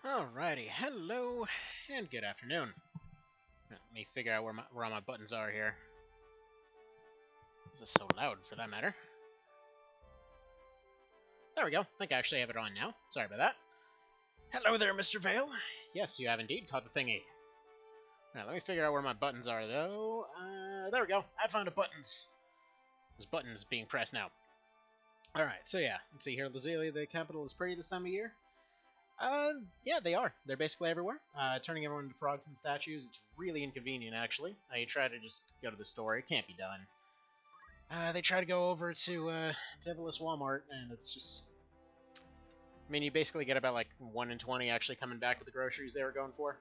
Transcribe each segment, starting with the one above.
Alrighty, hello and good afternoon. Let me figure out where all my buttons are here. This is so loud, for that matter. There we go. I think I actually have it on now. Sorry about that. Hello there, Mr. Vale. Yes, you have indeed caught the thingy. Now, let me figure out where my buttons are, though. There we go. I found the buttons. There's buttons being pressed now. Alright, so yeah. Let's see here. Lazelia, the capital, is pretty this time of year. Yeah, they are. They're basically everywhere. Turning everyone into frogs and statues. It's really inconvenient, actually. You try to just go to the store. It can't be done. They try to go over to Devilish Walmart, and it's just... I mean, you basically get about, like, 1 in 20 actually coming back with the groceries they were going for.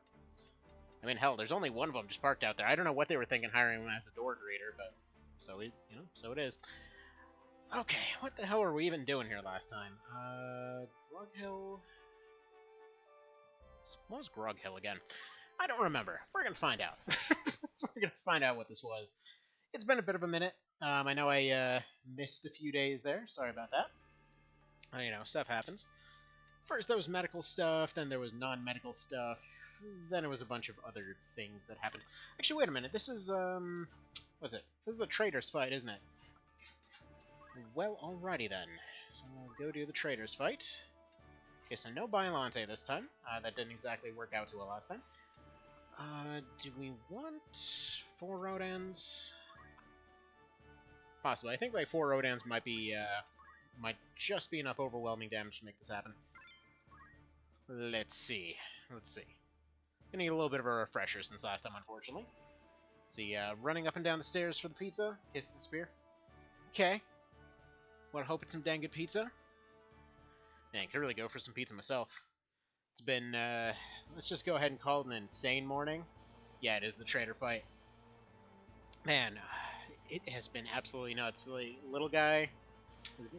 I mean, hell, there's only one of them just parked out there. I don't know what they were thinking hiring him as a door greeter, but... So it is. Okay, what the hell were we even doing here last time? Grog Hill... What was Grog Hill again? I don't remember. We're gonna find out. We're gonna find out what this was. It's been a bit of a minute. I know I missed a few days there. Sorry about that. Stuff happens. First there was medical stuff, then there was non-medical stuff, then it was a bunch of other things that happened. Actually, wait a minute. This is, what's it? This is the Trader's fight, isn't it? Well, alrighty then. So we'll go do the Trader's fight. Okay, so no Biolante this time. That didn't exactly work out too well last time. Do we want 4 Rodans? Possibly. I think like 4 Rodans might be, might just be enough overwhelming damage to make this happen. Let's see. Gonna need a little bit of a refresher since last time, unfortunately. Let's see, running up and down the stairs for the pizza. Kiss the spear. Okay. Wanna hope it's some dang good pizza? Man, I could really go for some pizza myself. It's been, let's just go ahead and call it an insane morning. Yeah, it is the Trader fight. Man, it has been absolutely nuts. The little guy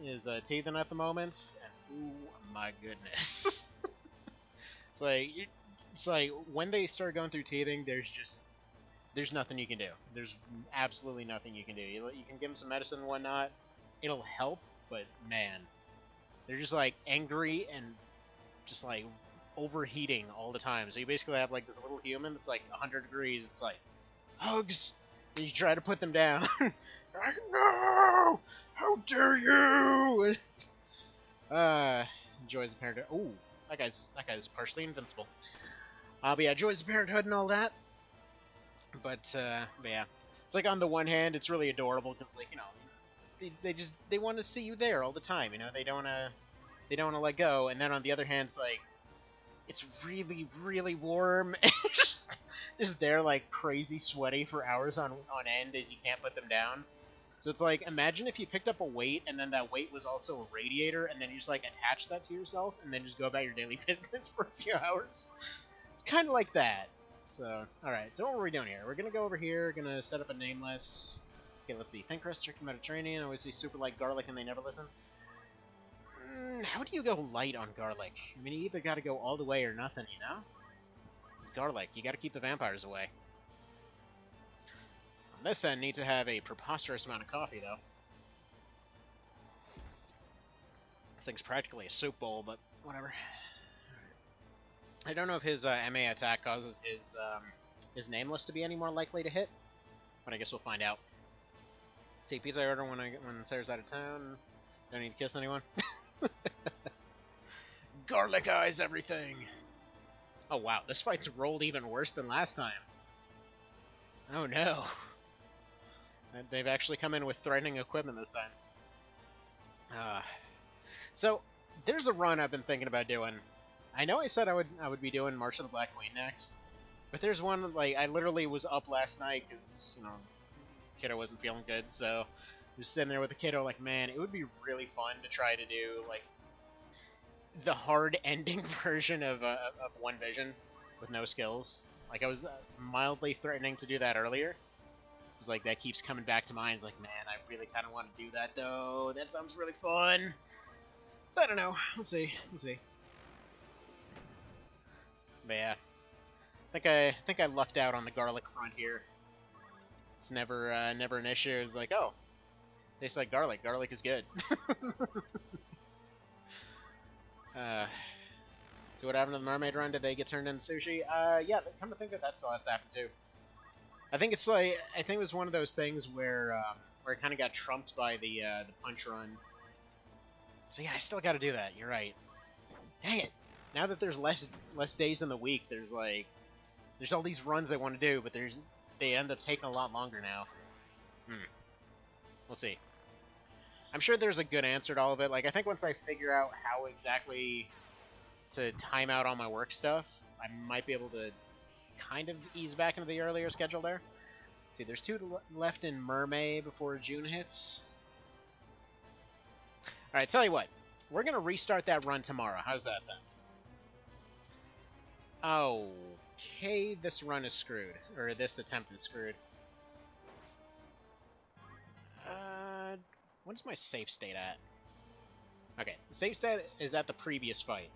is teething at the moment, and ooh, my goodness. It's like, when they start going through teething, there's nothing you can do. There's absolutely nothing you can do. You can give him some medicine and whatnot. It'll help, but man, they're just like angry and just like overheating all the time. So you basically have like this little human that's like 100 degrees. It's like hugs, and you try to put them down. Like, no! How dare you! Joys of Parenthood. Ooh, that guy's partially invincible. But yeah, Joys of Parenthood and all that. But yeah, it's like on the one hand, it's really adorable because like they want to see you there all the time. They don't wanna let go. And then on the other hand, it's like it's really really warm. Just there like crazy sweaty for hours on end as you can't put them down. So it's like, imagine if you picked up a weight and then that weight was also a radiator and then you just like attach that to yourself and then just go about your daily business for a few hours. It's kind of like that. So, alright, so what were we doing here? We're gonna go over here, gonna set up a nameless. Okay, let's see. Think Rest Trick Mediterranean. I always see super like garlic and they never listen. How do you go light on garlic? I mean, you either gotta go all the way or nothing, It's garlic. You gotta keep the vampires away. On this end, need to have a preposterous amount of coffee, though. This thing's practically a soup bowl, but whatever. I don't know if his MA attack causes his nameless to be any more likely to hit, but I guess we'll find out. See, pizza I order when Sarah's out of town. Don't need to kiss anyone. Garlic eyes everything. Oh wow, this fight's rolled even worse than last time. Oh no. They've actually come in with threatening equipment this time. So there's a run I've been thinking about doing. I know I said I would be doing March of the Black Queen next, but there's one like I literally was up last night because kiddo wasn't feeling good, so just sitting there with the kiddo like, man, it would be really fun to try to do like the hard ending version of One Vision with no skills. Like I was mildly threatening to do that earlier. It was like that keeps coming back to mind. It's like, man, I really kind of want to do that though. That sounds really fun. So I don't know. We'll see. But yeah, I think I lucked out on the garlic front here. It's never an issue. It's like, oh, tastes like garlic. Garlic is good. See what happened to the mermaid run? Did they get turned into sushi? Yeah, come to think of it, that still has to happen too. I think it's like, I think it was one of those things where it kind of got trumped by the punch run. So yeah, I still got to do that. You're right. Dang it! Now that there's less days in the week, there's all these runs I want to do, but they end up taking a lot longer now. We'll see. I'm sure there's a good answer to all of it. Like, I think once I figure out how exactly to time out all my work stuff, I might be able to kind of ease back into the earlier schedule there. See, there's 2 left in Mermaid before June hits. Alright, tell you what. We're going to restart that run tomorrow. How does that sound? Okay, this run is screwed. Or this attempt is screwed. What is my save state at? Okay, the save state is at the previous fight.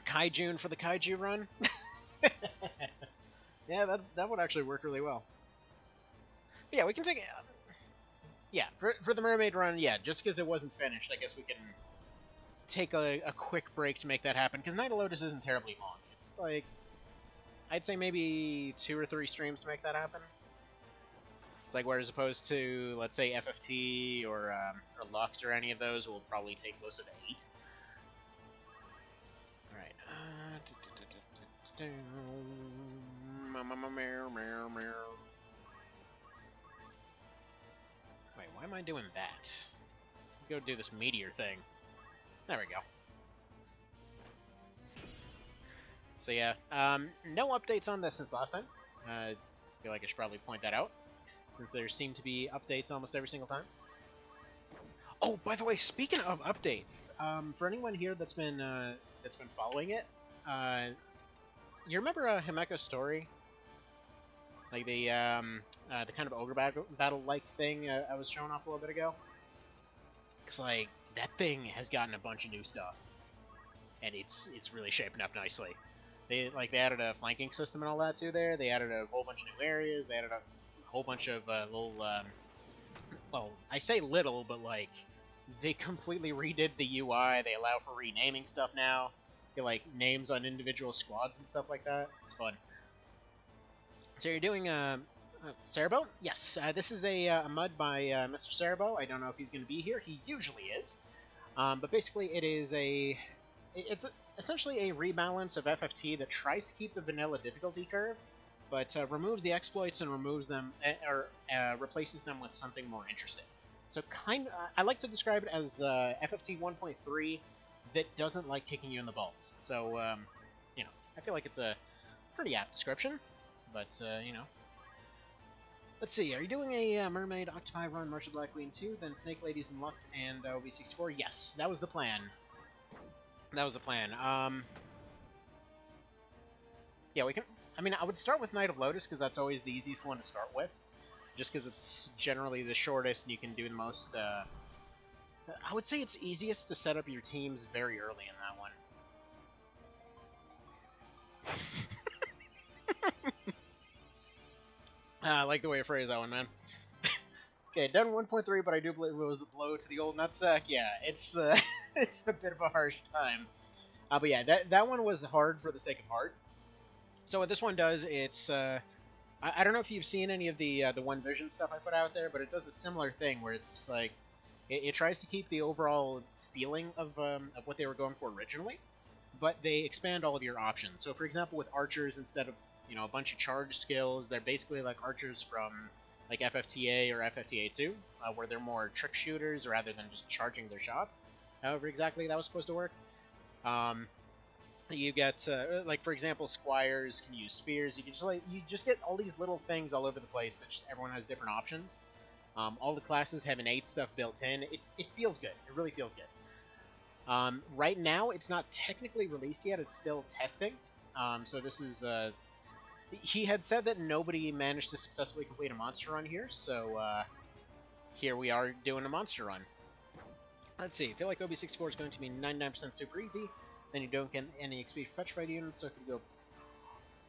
Kaijun for the Kaiju run? Yeah, that would actually work really well. But yeah, we can take it. Yeah, for the mermaid run, yeah, just because it wasn't finished, I guess we can take a quick break to make that happen. Because Night of Lotus isn't terribly long. It's like, I'd say maybe 2 or 3 streams to make that happen. It's like, whereas opposed to, let's say, FFT or Lux or any of those, will probably take closer to 8. Alright. Wait, why am I doing that? Go do this meteor thing. There we go. So yeah, no updates on this since last time. I feel like I should probably point that out, since there seem to be updates almost every single time. Oh, by the way, speaking of updates, for anyone here that's been following it, you remember Himeko's story? Like the kind of ogre battle-like thing I was showing off a little bit ago? It's like, that thing has gotten a bunch of new stuff. And it's really shaping up nicely. They added a flanking system and all that too there. They added a whole bunch of new areas. They added a whole bunch of little, well, I say little, but like, they completely redid the UI. They allow for renaming stuff now. Get like names on individual squads and stuff like that. It's fun. So you're doing Cerabow? Yes, this is a mud by Mr. Cerabow. I don't know if he's going to be here. He usually is. But basically it is it's essentially a rebalance of FFT that tries to keep the vanilla difficulty curve, but removes the exploits and removes them, or replaces them with something more interesting. So I like to describe it as FFT 1.3 that doesn't like kicking you in the balls. So, you know, I feel like it's a pretty apt description, but, you know. Let's see, are you doing a Mermaid, Octopi Run, Martial Black Queen 2, then Snake Ladies and Lucked, and OB64? Yes, that was the plan. That was the plan. Yeah, we can... I mean, I would start with Night of Lotus, because that's always the easiest one to start with. Just because it's generally the shortest, and you can do the most, I would say it's easiest to set up your teams very early in that one. I like the way you phrase that one, man. Okay, done 1.3, but I do believe it was a blow to the old nutsack. Yeah, it's it's a bit of a harsh time. But yeah, that one was hard for the sake of hard. So what this one does, it's I don't know if you've seen any of the One Vision stuff I put out there, but it does a similar thing where it's like it tries to keep the overall feeling of what they were going for originally, but they expand all of your options. So for example, with archers, instead of, you know, a bunch of charge skills, they're basically like archers from like FFTA or FFTA2, where they're more trick shooters rather than just charging their shots. However exactly that was supposed to work. You get like, for example, squires can use spears. You just get all these little things all over the place that everyone has different options. All the classes have innate stuff built in. It feels good. It really feels good. Right now, it's not technically released yet. It's still testing. So this is... he had said that nobody managed to successfully complete a monster run here, so here we are doing a monster run. Let's see. I feel like OB64 is going to be 99% super easy. Then you don't get any XP for fetch fight units, so it could go...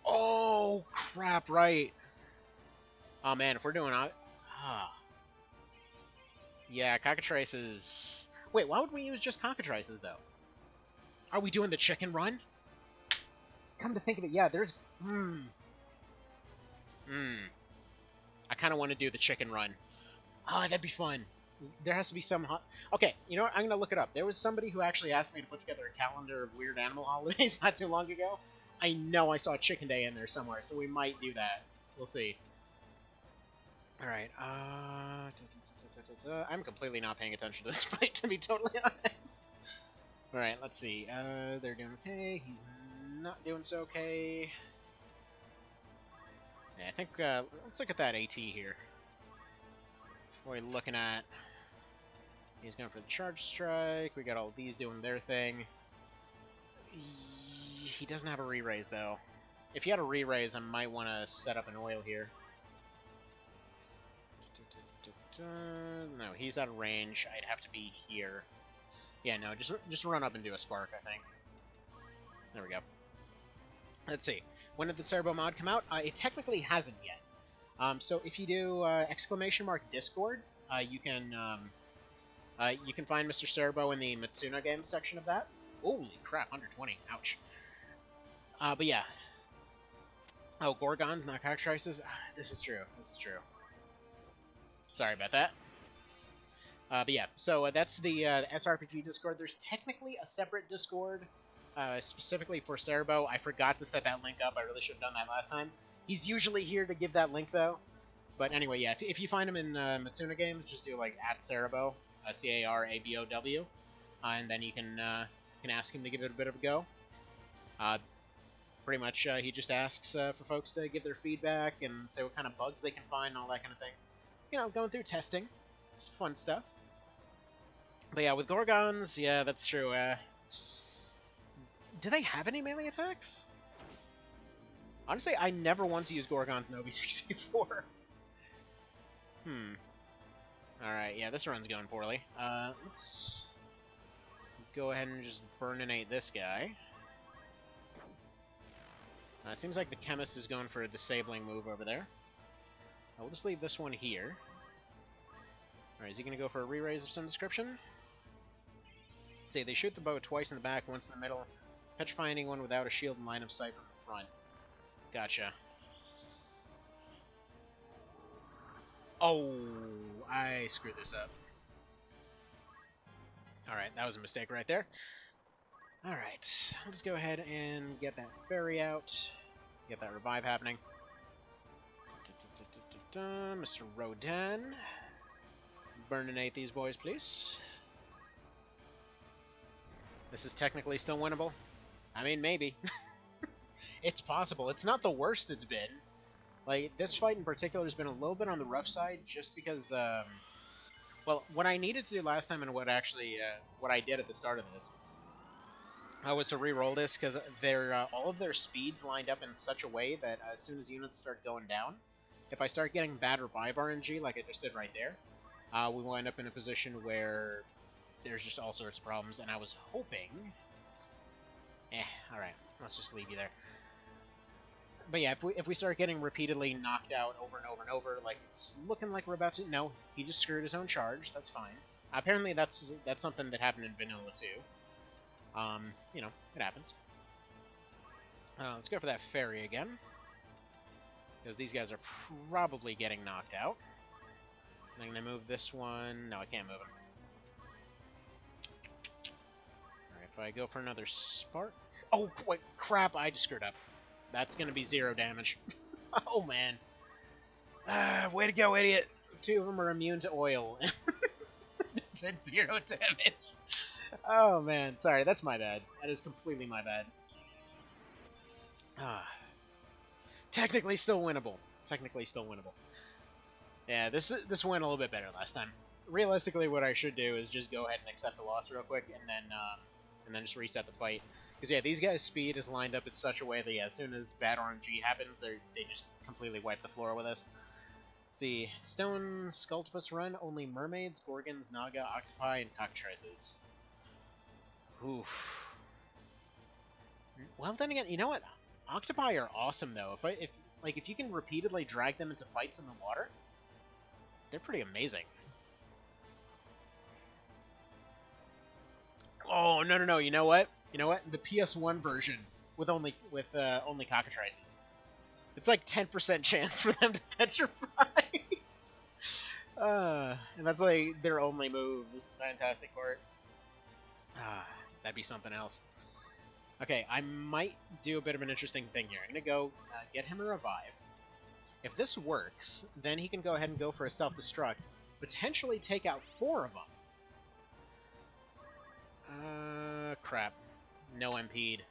Oh, crap, right. Oh, man, if we're doing... Yeah, cockatrices... Wait, why would we use just cockatrices, though? Are we doing the chicken run? Come to think of it, yeah, there's... I kind of want to do the chicken run. Oh, that'd be fun. There has to be some... Okay, you know what? I'm going to look it up. There was somebody who actually asked me to put together a calendar of weird animal holidays not too long ago. I know I saw Chicken Day in there somewhere, so we might do that. We'll see. Alright, I'm completely not paying attention to this fight, to be totally honest. Alright, let's see. They're doing okay. He's not doing so okay. Yeah, I think, let's look at that AT here. What are we looking at? He's going for the charge strike. We got all these doing their thing. He doesn't have a re-raise, though. If he had a re-raise, I might want to set up an oil here. No, he's out of range. I'd have to be here. Yeah, no, just run up and do a spark, I think. There we go. Let's see. When did the Cerabow mod come out? It technically hasn't yet. So if you do !Discord, you can find Mr. Cerabow in the Mitsuna Games section of that. Holy crap, 120. Ouch. But yeah. Oh, Gorgons, not cockatrices? This is true. This is true. Sorry about that. But yeah, so that's the SRPG Discord. There's technically a separate Discord specifically for Cerabow. I forgot to set that link up. I really should have done that last time. He's usually here to give that link, though. But anyway, yeah, if you find him in Mitsuna Games, just do, like, @Cerabow, C-A-R-A-B-O-W, and then you can ask him to give it a bit of a go. Pretty much, he just asks for folks to give their feedback and say what kind of bugs they can find and all that kind of thing. You know, going through testing. It's fun stuff. But yeah, with Gorgons, yeah, that's true. Do they have any melee attacks? Honestly, I never once used Gorgons in OB64. Alright, yeah, this run's going poorly. Let's go ahead and just burninate this guy. It seems like the Chemist is going for a disabling move over there. We'll just leave this one here. Alright, is he going to go for a re-raise of some description? Let's see, they shoot the bow twice in the back, once in the middle. Petrifying anyone without a shield in line of sight from the front. Gotcha. Oh, I screwed this up. Alright, that was a mistake right there. Alright, I'll just go ahead and get that fairy out. Get that revive happening. Mr. Rodin. Burninate these boys, please. This is technically still winnable. I mean, maybe. It's possible. It's not the worst it's been. Like, this fight in particular has been a little bit on the rough side, just because, well, what I needed to do last time and what I did at the start of this, was to re-roll this, because all of their speeds lined up in such a way that as soon as units start going down, if I start getting bad revive RNG, like I just did right there, we will end up in a position where there's just all sorts of problems, and I was hoping... alright, let's just leave you there. But yeah, if we start getting repeatedly knocked out over and over and over, like, it's looking like we're about to... No, he just screwed his own charge, that's fine. Apparently that's something that happened in Vanilla too. You know, it happens. Let's go for that fairy again. Because these guys are probably getting knocked out. I'm going to move this one. No, I can't move him. Alright, if I go for another spark... Oh, wait, crap, I just screwed up. That's going to be 0 damage. Oh, man. Way to go, idiot. 2 of them are immune to oil. Did 0 damage. Oh, man. Sorry, that's my bad. That is completely my bad. Technically still winnable. Technically still winnable. Yeah, this went a little bit better last time. Realistically, what I should do is just go ahead and accept the loss real quick, and then just reset the fight. Because, yeah, these guys' speed is lined up in such a way that, yeah, as soon as bad RNG happens, they just completely wipe the floor with us. Let's see. Stone Sculptus run, only mermaids, gorgons, naga, octopi, and cockatrices. Oof. Well, then again, you know what? Octopi are awesome, though. If you can repeatedly drag them into fights in the water, they're pretty amazing. Oh, no, you know what? You know what? The PS1 version with only cockatrices. It's like 10% chance for them to petrify. And that's like their only move. This is the fantastic part. That'd be something else. Okay, I might do a bit of an interesting thing here. I'm gonna go get him a revive. If this works, then he can go ahead and go for a self-destruct, potentially take out 4 of them. Crap. No MP'd.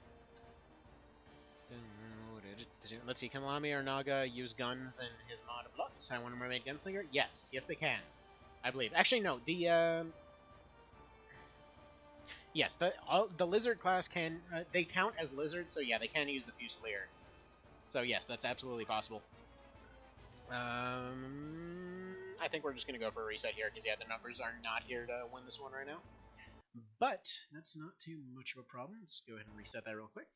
Let's see, can Lami or Naga use guns in his mod of Lux? I want to mermaid gunslinger? Yes, yes they can. I believe. Actually, no, yes, the lizard class can, they count as lizards, so yeah, they can use the Fusilier. So yes, that's absolutely possible. I think we're just going to go for a reset here, because yeah, the numbers are not here to win this one right now. But that's not too much of a problem. Let's go ahead and reset that real quick.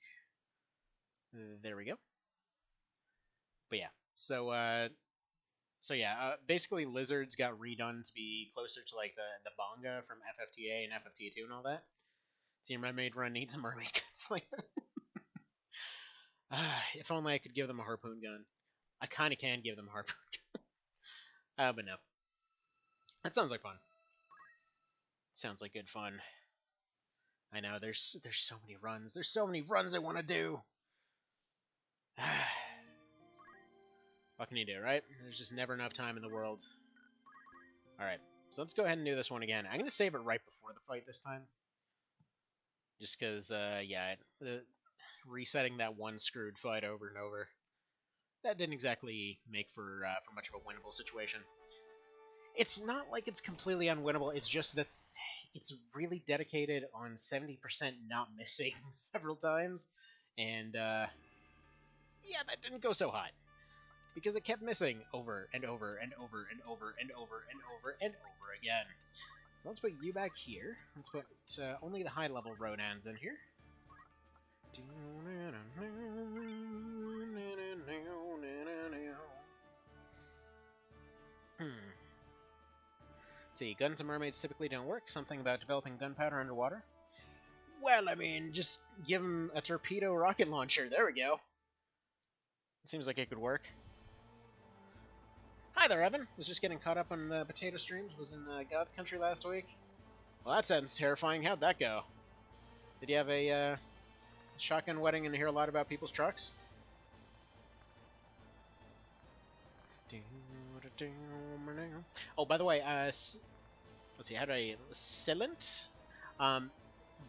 There we go. But yeah, so basically lizards got redone to be closer to like the Bonga from FFTA and FFT2 and all that. Team Mermaid Run needs a mermaid gunslinger. If only I could give them a harpoon gun. I kind of can give them a harpoon gun. But no. That sounds like fun. Sounds like good fun. I know, there's so many runs. There's so many runs I want to do. What can you do, right? There's just never enough time in the world. Alright, so let's go ahead and do this one again. I'm going to save it right before the fight this time. Just because, yeah, resetting that one screwed fight over and over, that didn't exactly make for much of a winnable situation. It's not like it's completely unwinnable, it's just that it's really dedicated on 70% not missing several times, and, yeah, that didn't go so hot. Because it kept missing over and over and over and over and over and over and over again. So let's put you back here. Let's put only the high-level Rodans in here. See, guns and mermaids typically don't work. Something about developing gunpowder underwater. Well, I mean, just give them a torpedo rocket launcher. There we go. Seems like it could work. Hi there, Evan. Was just getting caught up on the potato streams. Was in God's Country last week. Well, that sounds terrifying. How'd that go? Did you have a shotgun wedding and hear a lot about people's trucks? Oh, by the way, let's see. How do I Silent?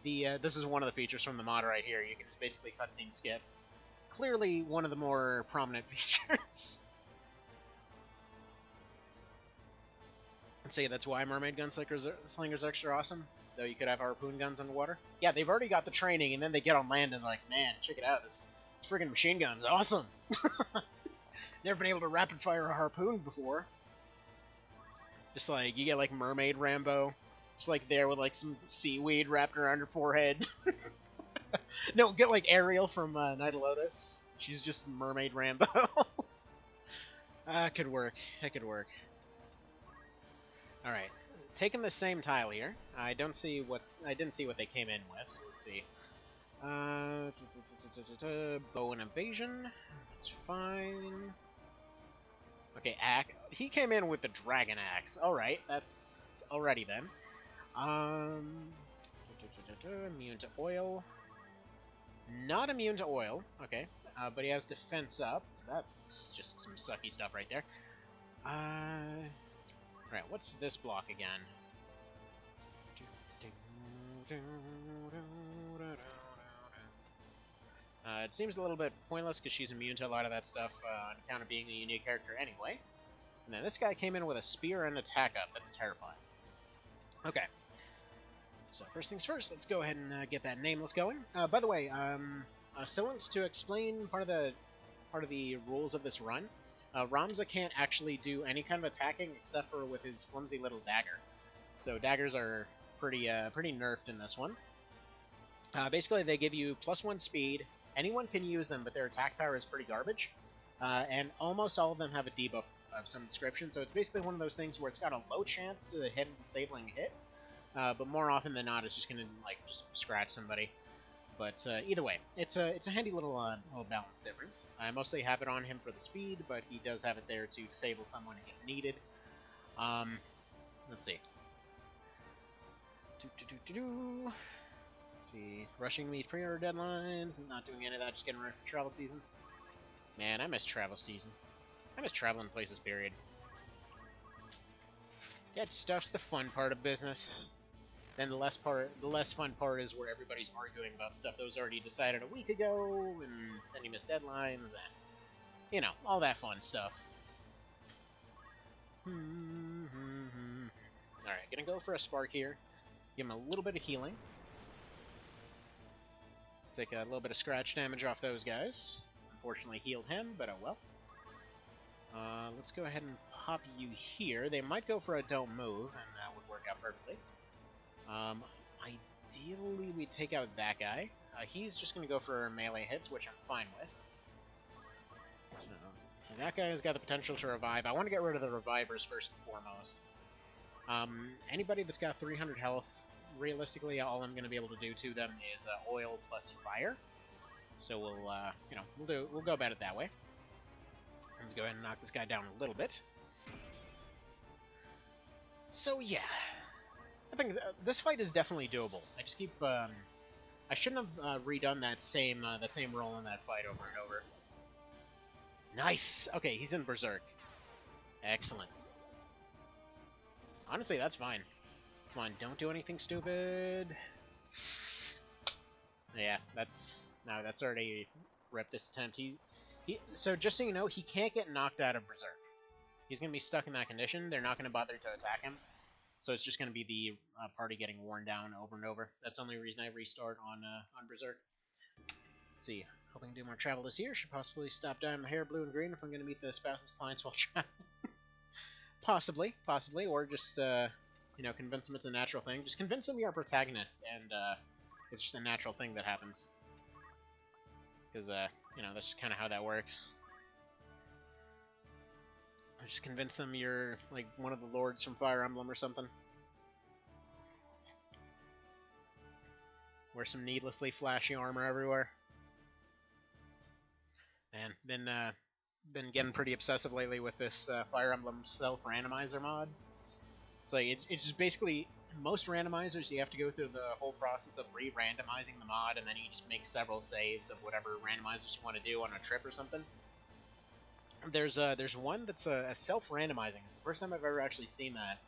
This is one of the features from the mod right here. You can just basically cutscene skip. Clearly, one of the more prominent features. Say that's why mermaid gunslingers are extra awesome, though you could have harpoon guns underwater. Yeah, they've already got the training, and then they get on land and like, man, check it out, this friggin' machine gun's awesome. Never been able to rapid fire a harpoon before. Just like you get like Mermaid Rambo, just like there with like some seaweed wrapped around her forehead. No, get like Ariel from Night of Lotus. She's just Mermaid Rambo. Could work. That could work. Alright, taking the same tile here. I didn't see what they came in with, so let's see. Bow and evasion. That's fine. Okay, he came in with the dragon axe. Alright, that's already then. Immune to oil. Not immune to oil. Okay, but he has defense up. That's just some sucky stuff right there. Alright, what's this block again? It seems a little bit pointless because she's immune to a lot of that stuff on account of being a unique character anyway. And then this guy came in with a spear and attack up. That's terrifying. Okay. So first things first, let's go ahead and get that nameless going. By the way, Silence, to explain part of the rules of this run, Ramza can't actually do any kind of attacking except for with his flimsy little dagger. So daggers are pretty nerfed in this one. Basically, they give you +1 speed. Anyone can use them, but their attack power is pretty garbage. And almost all of them have a debuff of some description, so it's basically one of those things where it's got a low chance to hit a disabling hit, but more often than not, it's just gonna like just scratch somebody. But either way, it's a handy little balance difference. I mostly have it on him for the speed, but he does have it there to disable someone if needed. Let's see. Let's see. Rushing me pre-order deadlines, not doing any of that, just getting ready for travel season. Man, I miss travel season. I miss traveling places, period. That stuff's the fun part of business. Then the less fun part is where everybody's arguing about stuff that was already decided a week ago, and then you miss deadlines, and, you know, all that fun stuff. Alright, gonna go for a spark here. Give him a little bit of healing. Take a little bit of scratch damage off those guys. Unfortunately healed him, but oh well. Let's go ahead and pop you here. They might go for a don't move, and that would work out perfectly. Ideally, we take out that guy. He's just going to go for melee hits, which I'm fine with. So, that guy has got the potential to revive. I want to get rid of the revivers first and foremost. Anybody that's got 300 health, realistically, all I'm going to be able to do to them is oil plus fire. So we'll go about it that way. Let's go ahead and knock this guy down a little bit. So yeah. I think this fight is definitely doable. I just keep, I shouldn't have redone that same roll in that fight over and over. Nice! Okay, he's in Berserk. Excellent. Honestly, that's fine. Come on, don't do anything stupid. Yeah, that's already ripped this attempt. So just so you know, he can't get knocked out of Berserk. He's going to be stuck in that condition. They're not going to bother to attack him. So it's just going to be the party getting worn down over and over. That's the only reason I restart on Berserk. Let's see. Hoping to do more travel this year. Should possibly stop dyeing my hair blue and green if I'm going to meet the spouse's clients while traveling. Possibly. Or just, convince them it's a natural thing. Just convince them you're a protagonist, and it's just a natural thing that happens. Because, that's just kind of how that works. Just convince them you're, like, one of the lords from Fire Emblem or something. Wear some needlessly flashy armor everywhere. And been getting pretty obsessive lately with this Fire Emblem self-randomizer mod. It's like, it's just basically, most randomizers, you have to go through the whole process of re-randomizing the mod, and then you just make several saves of whatever randomizers you want to do on a trip or something. There's one that's a self-randomizing. It's the first time I've ever actually seen that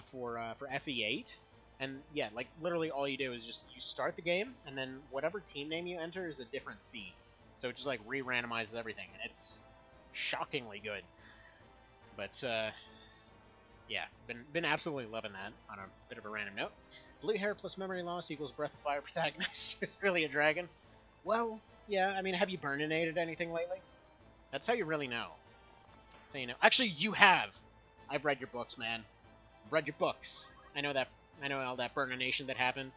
for FE8, and yeah, like literally all you do is just you start the game, and then whatever team name you enter is a different seed. So it just like re-randomizes everything, and it's shockingly good. But yeah, been absolutely loving that. On a bit of a random note, blue hair plus memory loss equals Breath of Fire protagonist. It's really a dragon. Well, yeah. I mean, have you burninated anything lately? That's how you really know. So you know. Actually, you have. I've read your books, man. I've read your books. I know that. I know all that burnination that happened.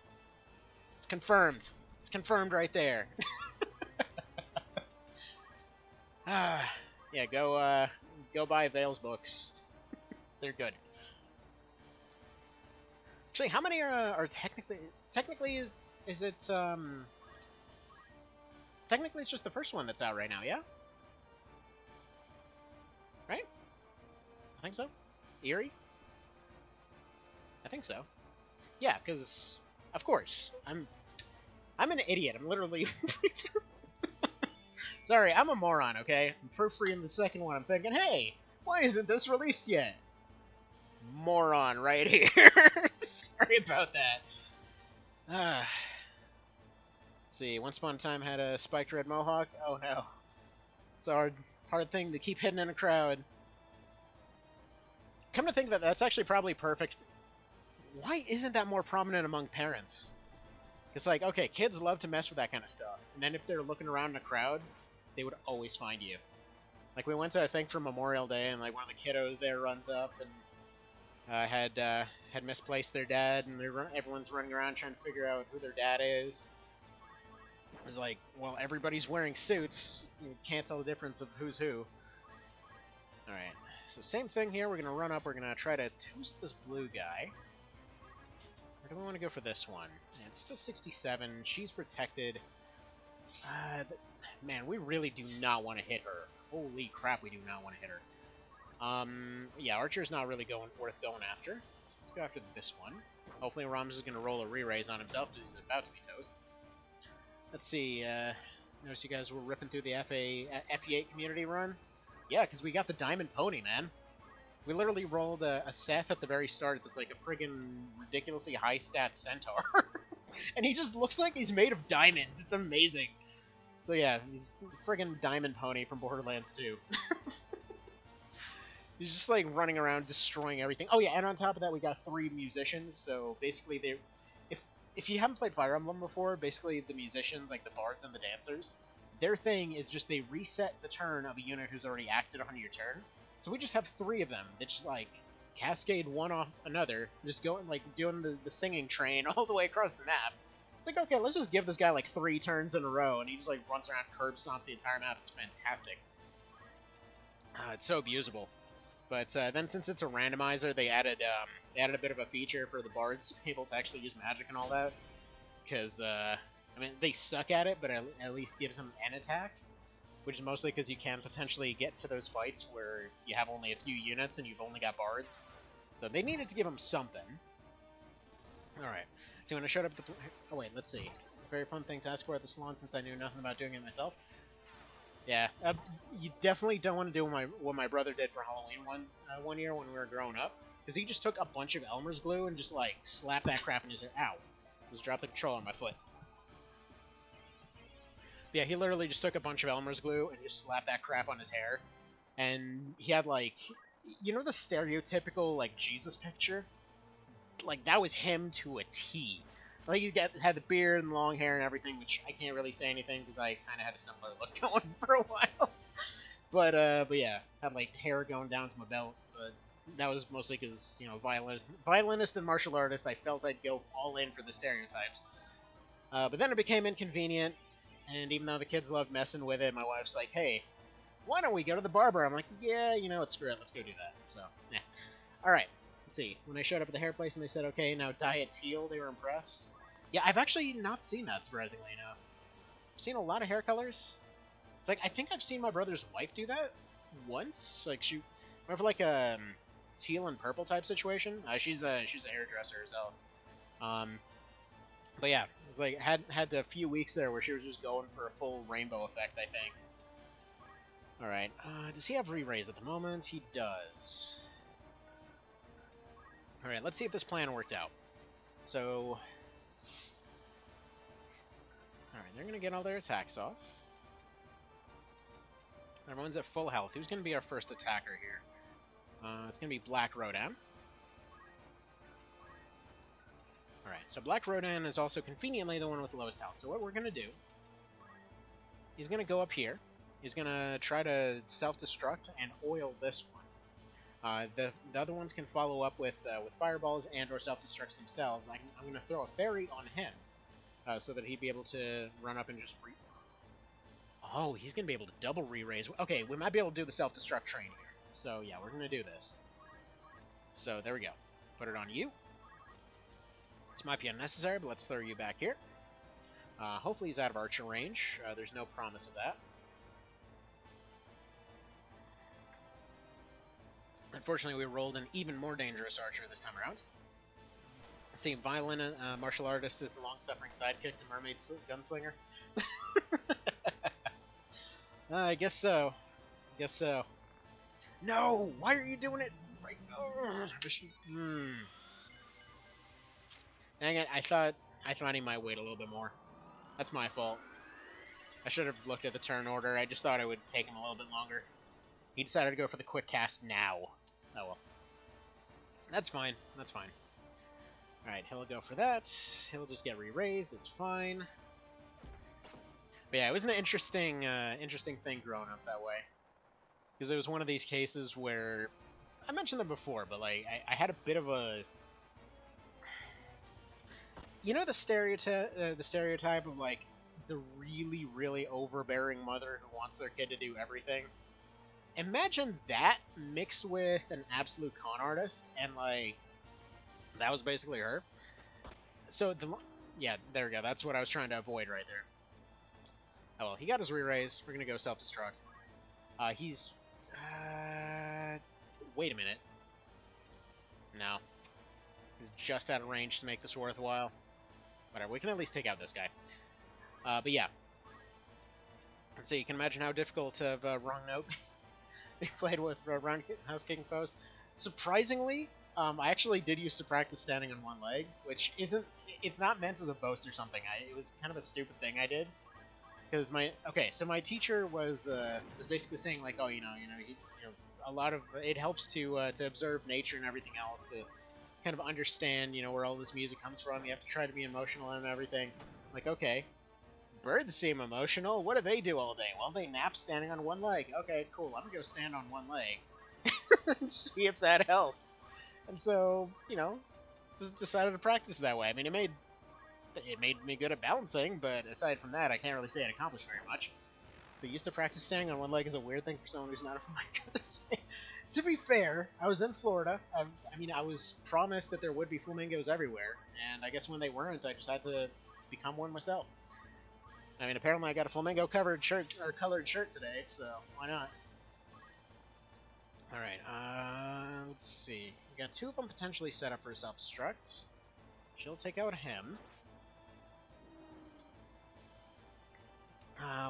It's confirmed. It's confirmed right there. Yeah. Go buy Vale's books. They're good. Actually, how many are technically is it technically it's just the first one that's out right now, yeah? Right? I think so. Eerie? I think so. Yeah, because of course I'm an idiot. I'm literally sorry. I'm a moron. Okay, I'm proofreading the second one. I'm thinking, hey, why isn't this released yet? Moron, right here. Sorry about that. Let's see. Once upon a time had a spiked red mohawk. Oh no, it's a hard thing to keep hidden in a crowd. Come to think of it, that's actually probably perfect. Why isn't that more prominent among parents? It's like, okay, kids love to mess with that kind of stuff, and then if they're looking around in a crowd, they would always find you. Like, we went to, I think, for Memorial Day, and like one of the kiddos there runs up and had misplaced their dad, and everyone's running around trying to figure out who their dad is. It was like, well, everybody's wearing suits. You can't tell the difference of who's who. Alright, so same thing here. We're going to run up. We're going to try to toast this blue guy. Or do we want to go for this one? Yeah, it's still 67. She's protected. Man, we really do not want to hit her. Holy crap, we do not want to hit her. Yeah, Archer's not really worth going after. So let's go after this one. Hopefully Rams is going to roll a re-raise on himself because he's about to be toast. Let's see, notice you guys were ripping through the FE8 community run? Yeah, because we got the Diamond Pony, man. We literally rolled a Seth at the very start that's like a friggin' ridiculously high-stat centaur. And he just looks like he's made of diamonds. It's amazing. So yeah, he's a friggin' Diamond Pony from Borderlands 2. He's just like running around destroying everything. Oh yeah, and on top of that we got 3 musicians, so basically they... If you haven't played Fire Emblem before, basically the musicians, like the bards and the dancers, their thing is just they reset the turn of a unit who's already acted on your turn. So we just have 3 of them that just like cascade one off another, just going like doing the singing train all the way across the map. It's like, okay, let's just give this guy like 3 turns in a row, and he just like runs around, curb stomps the entire map. It's fantastic. It's so abusable. But then since it's a randomizer, they added a bit of a feature for the bards able to actually use magic and all that. Because, I mean, they suck at it, but at least gives them an attack. Which is mostly because you can potentially get to those fights where you have only a few units and you've only got bards. So they needed to give them something. Alright, so when I showed up at the... Oh wait, let's see. A very fun thing to ask for at the salon since I knew nothing about doing it myself. Yeah, you definitely don't want to do what my brother did for Halloween one year when we were growing up. Because he just took a bunch of Elmer's glue and just, like, slapped that crap in his head. Ow. Just dropped the controller on my foot. But yeah, he literally just took a bunch of Elmer's glue and just slapped that crap on his hair. And he had, like... You know the stereotypical, like, Jesus picture? Like, that was him to a T. Like, he had the beard and long hair and everything, which I can't really say anything because I kind of had a similar look going for a while. But yeah, had like hair going down to my belt. But that was mostly because, you know, violinist and martial artist. I felt I'd go all in for the stereotypes. But then it became inconvenient, and even though the kids loved messing with it, my wife's like, "Hey, why don't we go to the barber?" I'm like, "Yeah, you know what? Screw it. Let's go do that." So, yeah. All right. Let's see. When I showed up at the hair place and they said, "Okay, now dye it teal," they were impressed. Yeah, I've actually not seen that, surprisingly enough. I've seen a lot of hair colors. It's like, I think I've seen my brother's wife do that once. Like, she went for like a teal and purple type situation. She's a hairdresser herself. But yeah, it's like, had a few weeks there where she was just going for a full rainbow effect, I think. Alright, does he have re-raise at the moment? He does. Alright, let's see if this plan worked out. So... Alright, they're going to get all their attacks off. Everyone's at full health. Who's going to be our first attacker here? It's going to be Black Rodan. Alright, so Black Rodan is also conveniently the one with the lowest health. So what we're going to do, he's going to go up here. He's going to try to self-destruct and oil this one. The other ones can follow up with fireballs and or self-destructs themselves. I'm going to throw a fairy on him. So that he'd be able to run up and just Oh, he's going to be able to double re-raise. Okay, we might be able to do the self-destruct train here. So, yeah, we're going to do this. So, there we go. Put it on you. This might be unnecessary, but let's throw you back here. Hopefully he's out of archer range. There's no promise of that. Unfortunately, we rolled an even more dangerous archer this time around. See, violin martial artist is the long-suffering sidekick to Mermaid Gunslinger. I guess so. Guess so. No! Why are you doing it? Dang it! I thought he might wait a little bit more. That's my fault. I should have looked at the turn order. I just thought it would take him a little bit longer. He decided to go for the quick cast now. Oh well. That's fine. That's fine. Alright, he'll go for that. He'll just get re-raised. It's fine. But yeah, it was an interesting thing growing up that way. Because it was one of these cases where... I mentioned them before, but like, I had a bit of a... You know the stereotype of like, the really, really overbearing mother who wants their kid to do everything? Imagine that mixed with an absolute con artist, and like... That was basically her. So yeah, there we go. That's what I was trying to avoid right there. Oh well, he got his re-raise. We're gonna go self-destruct. He's wait a minute. No, he's just out of range to make this worthwhile. Whatever. We can at least take out this guy. But yeah. So you can imagine how difficult of wrong note we played with roundhouse kicking foes. Surprisingly, I actually did used to practice standing on one leg, which isn't. It's not meant as a boast or something. It was kind of a stupid thing I did. Because so my teacher was basically saying like, oh, a lot of it helps to observe nature and everything else to kind of understand, where all this music comes from. You have to try to be emotional and everything. Like, okay, birds seem emotional. What do they do all day? Well, they nap standing on one leg. Okay, cool. I'm gonna go stand on one leg and see if that helps. And so, just decided to practice that way. I mean, it made me good at balancing, but aside from that, I can't really say it accomplished very much. So used to practice standing on one leg is a weird thing for someone who's not a flamingo to say. To be fair, I was in Florida. I was promised that there would be flamingos everywhere, and I guess when they weren't, I just had to become one myself. I mean, apparently I got a flamingo covered shirt or colored shirt today, so why not? All right, let's see. We got two of them potentially set up for self-destruct. She'll take out him.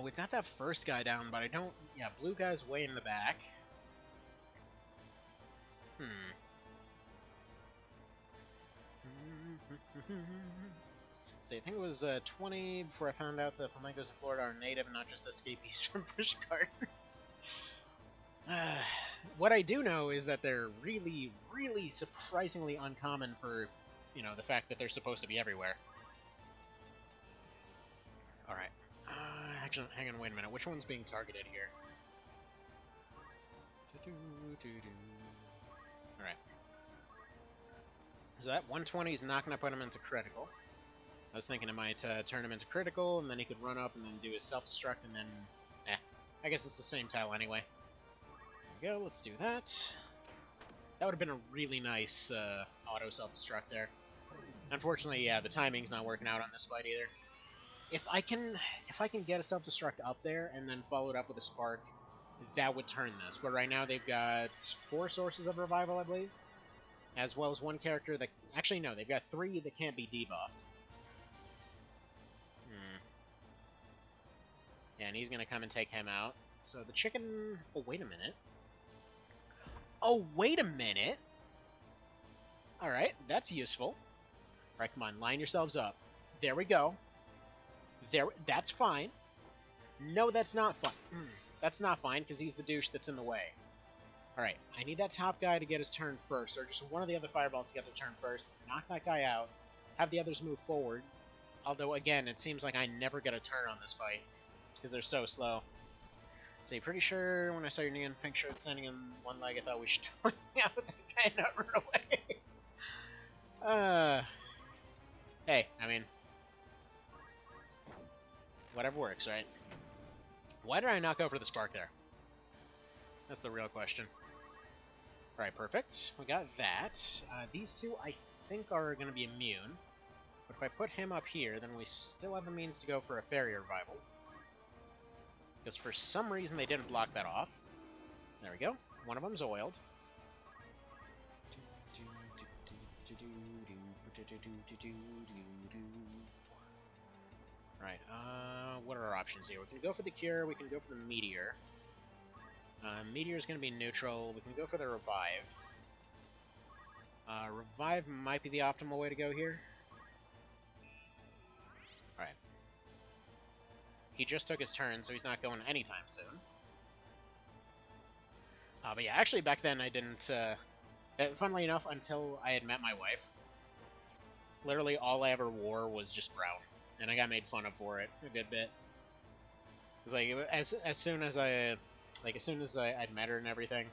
We've got that first guy down, but I don't... Yeah, blue guy's way in the back. So I think it was 20 before I found out the flamingos in Florida are native and not just escapees from bush gardens. What I do know is that they're really, really surprisingly uncommon for, the fact that they're supposed to be everywhere. Alright. Actually, hang on, wait a minute. Which one's being targeted here? Alright. So that 120 is not going to put him into critical. I was thinking it might turn him into critical, and then he could run up and then do his self-destruct, and then... I guess it's the same tile anyway. There we go, let's do that. That would have been a really nice auto self-destruct there. Unfortunately, yeah, the timing's not working out on this fight either. If I can get a self-destruct up there and then follow it up with a spark, that would turn this. But right now they've got 4 sources of revival, I believe, as well as one character that... Actually, no, they've got 3 that can't be debuffed. Yeah, and he's gonna come and take him out. So the chicken... Oh, wait a minute. Oh, wait a minute! Alright, that's useful. Alright, come on, line yourselves up. There we go. That's fine. No, that's not fine. That's not fine, because he's the douche that's in the way. Alright, I need that top guy to get his turn first, or just one of the other fireballs to get their turn first. Knock that guy out. Have the others move forward. Although, again, it seems like I never get a turn on this fight, because they're so slow. So you're pretty sure when I saw your neon pink shirt standing on one leg, I thought we should hang out with that guy and not run away. Hey, I mean... Whatever works, right? Why did I not go for the spark there? That's the real question. Alright, perfect. We got that. These two, I think, are going to be immune. But if I put him up here, then we still have the means to go for a fairy revival. Because for some reason they didn't block that off. There we go. One of them's oiled. Right, what are our options here? We can go for the cure, we can go for the meteor. Meteor's gonna be neutral, we can go for the revive. Revive might be the optimal way to go here. Alright. He just took his turn, so he's not going anytime soon. But yeah, actually back then I didn't, funnily enough, until I had met my wife, literally all I ever wore was just brown. And I got made fun of for it a good bit. Cause like as soon as I'd met her and everything,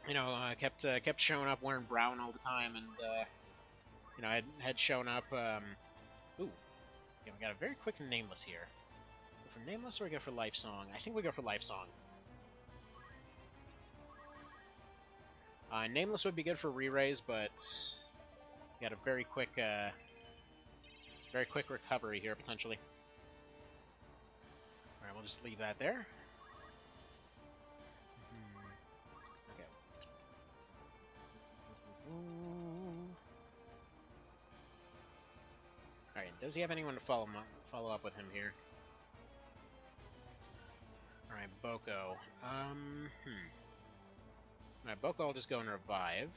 I kept showing up wearing brown all the time, and I had shown up. Ooh, yeah, we got a very quick nameless here. Go for nameless or we go for life song? I think we go for life song. Nameless would be good for re-raise, but Got a very quick recovery here, potentially. Alright, we'll just leave that there. Okay. Alright, does he have anyone to follow up with him here? Alright, Boko. Alright, Boko will just go and revive.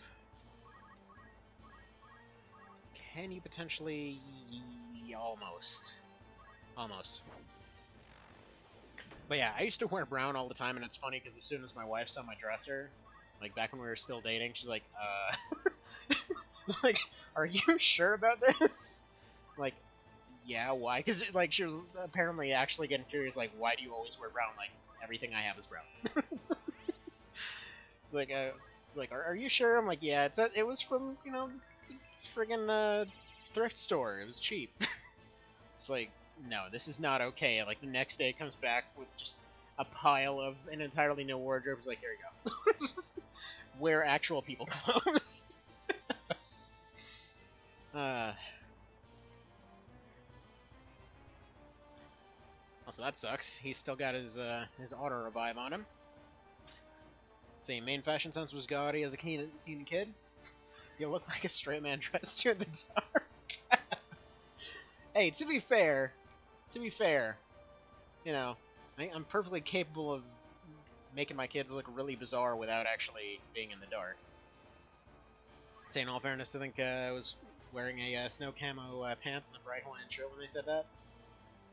Can you potentially... Almost. Almost. But yeah, I used to wear brown all the time, and it's funny because as soon as my wife saw my dresser, like back when we were still dating, she's like, like, are you sure about this? Like, yeah, why? Because, like, she was apparently actually getting curious, like, why do you always wear brown? Like, everything I have is brown. Like, it's like, are you sure? I'm like, yeah, it was from, you know, friggin' thrift store. It was cheap. It's like, no, this is not okay. Like, the next day comes back with just a pile of an entirely new wardrobe. It's like, here you go. Wear actual people clothes. Also, that sucks. He's still got his auto revive on him. Let's see, main fashion sense was gaudy as a teen kid. You look like a straight man dressed in the dark. Hey, to be fair, you know, I'm perfectly capable of making my kids look really bizarre without actually being in the dark. In all fairness, I think I was wearing a snow camo pants and a bright Hawaiian shirt when they said that.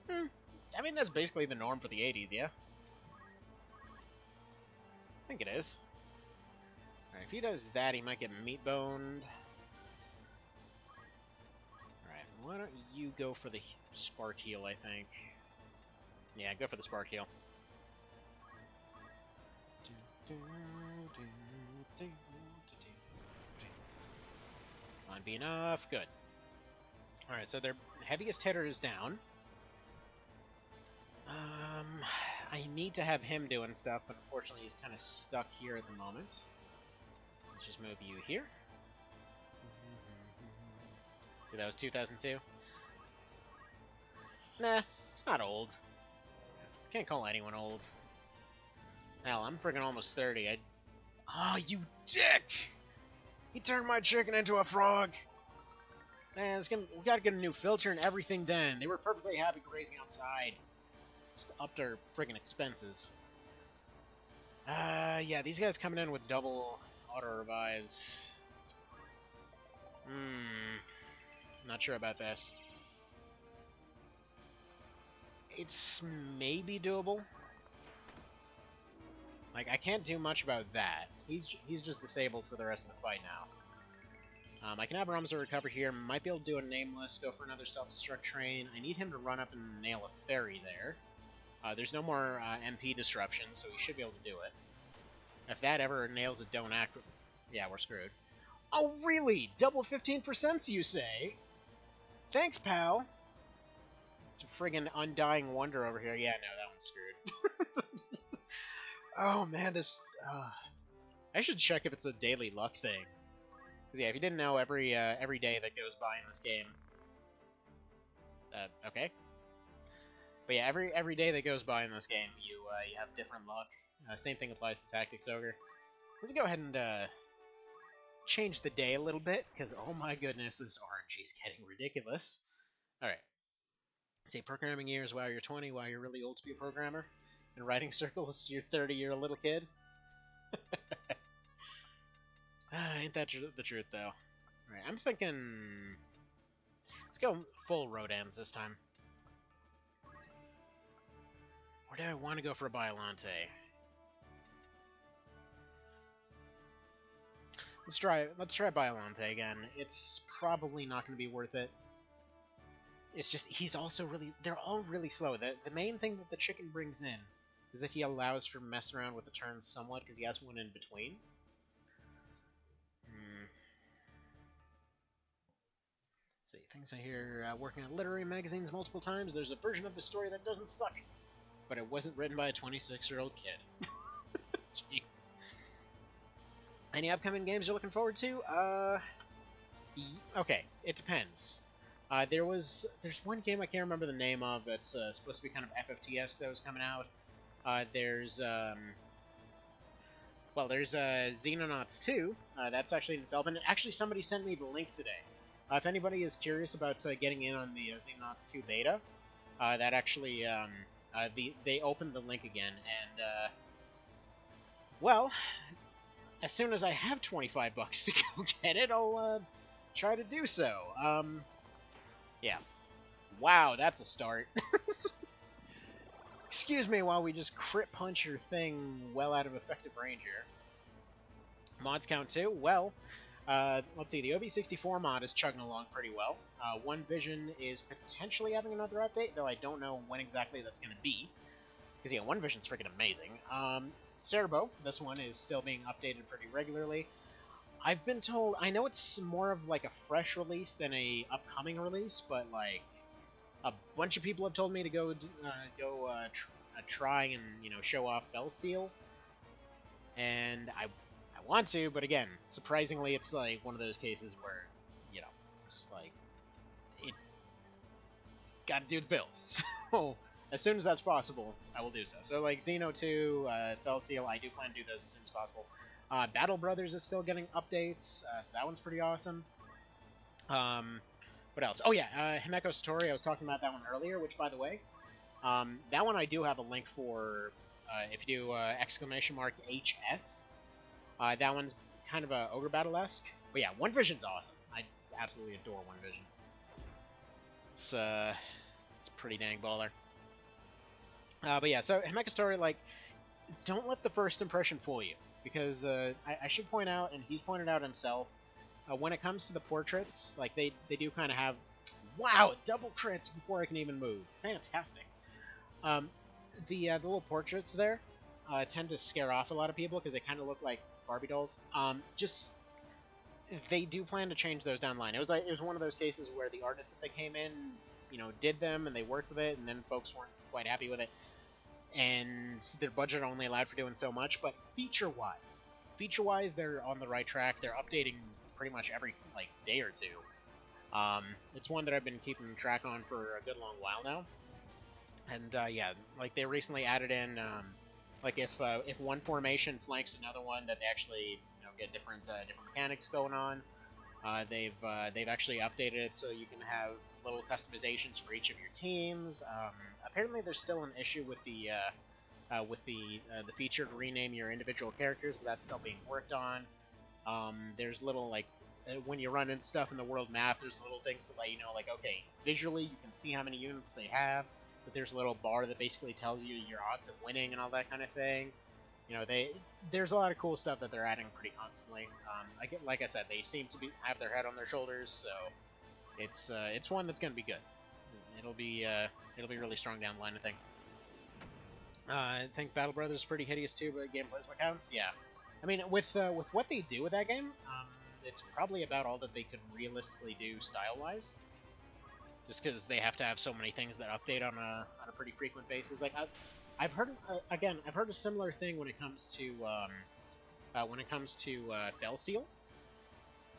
I mean, that's basically the norm for the 80s, yeah? I think it is. Alright, if he does that, he might get meat boned. Alright, why don't you go for the spark heal, I think. Yeah, go for the spark heal. Might be enough. Good. Alright, so their heaviest hitter is down. I need to have him doing stuff, but unfortunately he's kind of stuck here at the moment. Let's just move you here. See, that was 2002. Nah, it's not old. Can't call anyone old. Hell, I'm friggin' almost 30. Oh, you dick! He turned my chicken into a frog! Man, we gotta get a new filter and everything then. They were perfectly happy grazing outside. Just upped our friggin' expenses. Yeah, these guys coming in with double auto revives. Not sure about this. It's maybe doable. Like, I can't do much about that. He's just disabled for the rest of the fight now. I can have Rumza recover here. Might be able to do a nameless, go for another self-destruct train. I need him to run up and nail a ferry there. There's no more MP disruption, so he should be able to do it. If that ever nails a don't act... Yeah, we're screwed. Oh, really? Double 15%, you say? Thanks, pal. It's a friggin' undying wonder over here. Yeah, no, that one's screwed. Oh, man, this... I should check if it's a daily luck thing. Because, yeah, if you didn't know, every day that goes by in this game... okay. But yeah, every day that goes by in this game, you have different luck. Same thing applies to Tactics Ogre. Let's go ahead and change the day a little bit, because oh my goodness, this RNG is getting ridiculous. Alright. Say programming years, wow, you're 20, wow, you're really old to be a programmer. And writing circles, you're 30, you're a little kid. Ain't that the truth, though. Alright, I'm thinking... Let's go full Rodans this time. Or do I want to go for a Biolante? Let's try Biolante again. It's probably not going to be worth it. It's just, he's also really... They're all really slow. The main thing that the chicken brings in is that he allows for messing around with the turns somewhat, because he has one in between. See, things I hear working on literary magazines multiple times. There's a version of the story that doesn't suck, but it wasn't written by a 26-year-old kid. Jeez. Any upcoming games you're looking forward to? Okay, it depends. There's one game I can't remember the name of that's supposed to be kind of FFT-esque that was coming out. There's Xenonauts 2. That's actually in development. Actually, somebody sent me the link today. If anybody is curious about getting in on the Xenonauts 2 beta, that actually they opened the link again, and well, as soon as I have 25 bucks to go get it, I'll try to do so. Yeah. Wow, that's a start. Excuse me while we just crit punch your thing well out of effective range here. Mods count too? Well, let's see, the OB64 mod is chugging along pretty well. One Vision is potentially having another update, though I don't know when exactly that's going to be. Because, yeah, One Vision's freaking amazing. Cerabow, this one is still being updated pretty regularly. I've been told, I know it's more of like a fresh release than a upcoming release, but like a bunch of people have told me to go try and show off Felseal, and I want to, but again, surprisingly, it's like one of those cases where it's like it got to do the bills. So as soon as that's possible, I will do so. So like Xeno 2, Felseal, I do plan to do those as soon as possible. Battle Brothers is still getting updates, so that one's pretty awesome. What else? Oh yeah, Himeko Satori, I was talking about that one earlier, which by the way, that one I do have a link for, if you do !HS. That one's kind of a Ogre Battle-esque. But yeah, One Vision's awesome. I absolutely adore One Vision. It's pretty dang baller. But yeah, so Himeko Satori, like, don't let the first impression fool you. Because I should point out, and he's pointed out himself, when it comes to the portraits, like they do kind of have, wow, double crits before I can even move. Fantastic. The little portraits there tend to scare off a lot of people because they kind of look like Barbie dolls. They do plan to change those down the line. It was one of those cases where the artists that they came in, did them and they worked with it, and then folks weren't quite happy with it. And their budget only allowed for doing so much, but feature-wise, they're on the right track. They're updating pretty much every day or two. It's one that I've been keeping track on for a good long while now. And yeah, like they recently added in, if one formation flanks another one, that they actually get different mechanics going on. They've actually updated it so you can have little customizations for each of your teams. Apparently, there's still an issue with the feature to rename your individual characters, but that's still being worked on. There's little when you run into stuff in the world map, there's little things that let you know, okay, visually you can see how many units they have, but there's a little bar that basically tells you your odds of winning and all that kind of thing. There's a lot of cool stuff that they're adding pretty constantly. Like I said, they seem to have their head on their shoulders, so it's one that's gonna be good. It'll be really strong down the line, I think. I think Battle Brothers is pretty hideous too, but gameplay's what counts. Yeah, I mean with what they do with that game, it's probably about all that they could realistically do style-wise. Just because they have to have so many things that update on a pretty frequent basis. Like I've heard a similar thing when it comes to Felseal.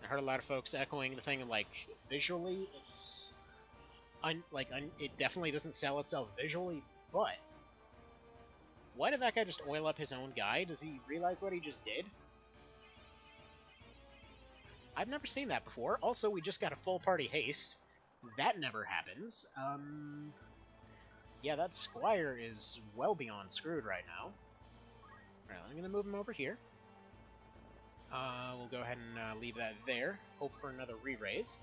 I heard a lot of folks echoing the thing of visually it's it definitely doesn't sell itself visually, but why did that guy just oil up his own guy? Does he realize what he just did? I've never seen that before. Also, we just got a full party haste. That never happens. Yeah, that Squire is well beyond screwed right now. Alright, I'm gonna move him over here. We'll go ahead and leave that there. Hope for another re-raise.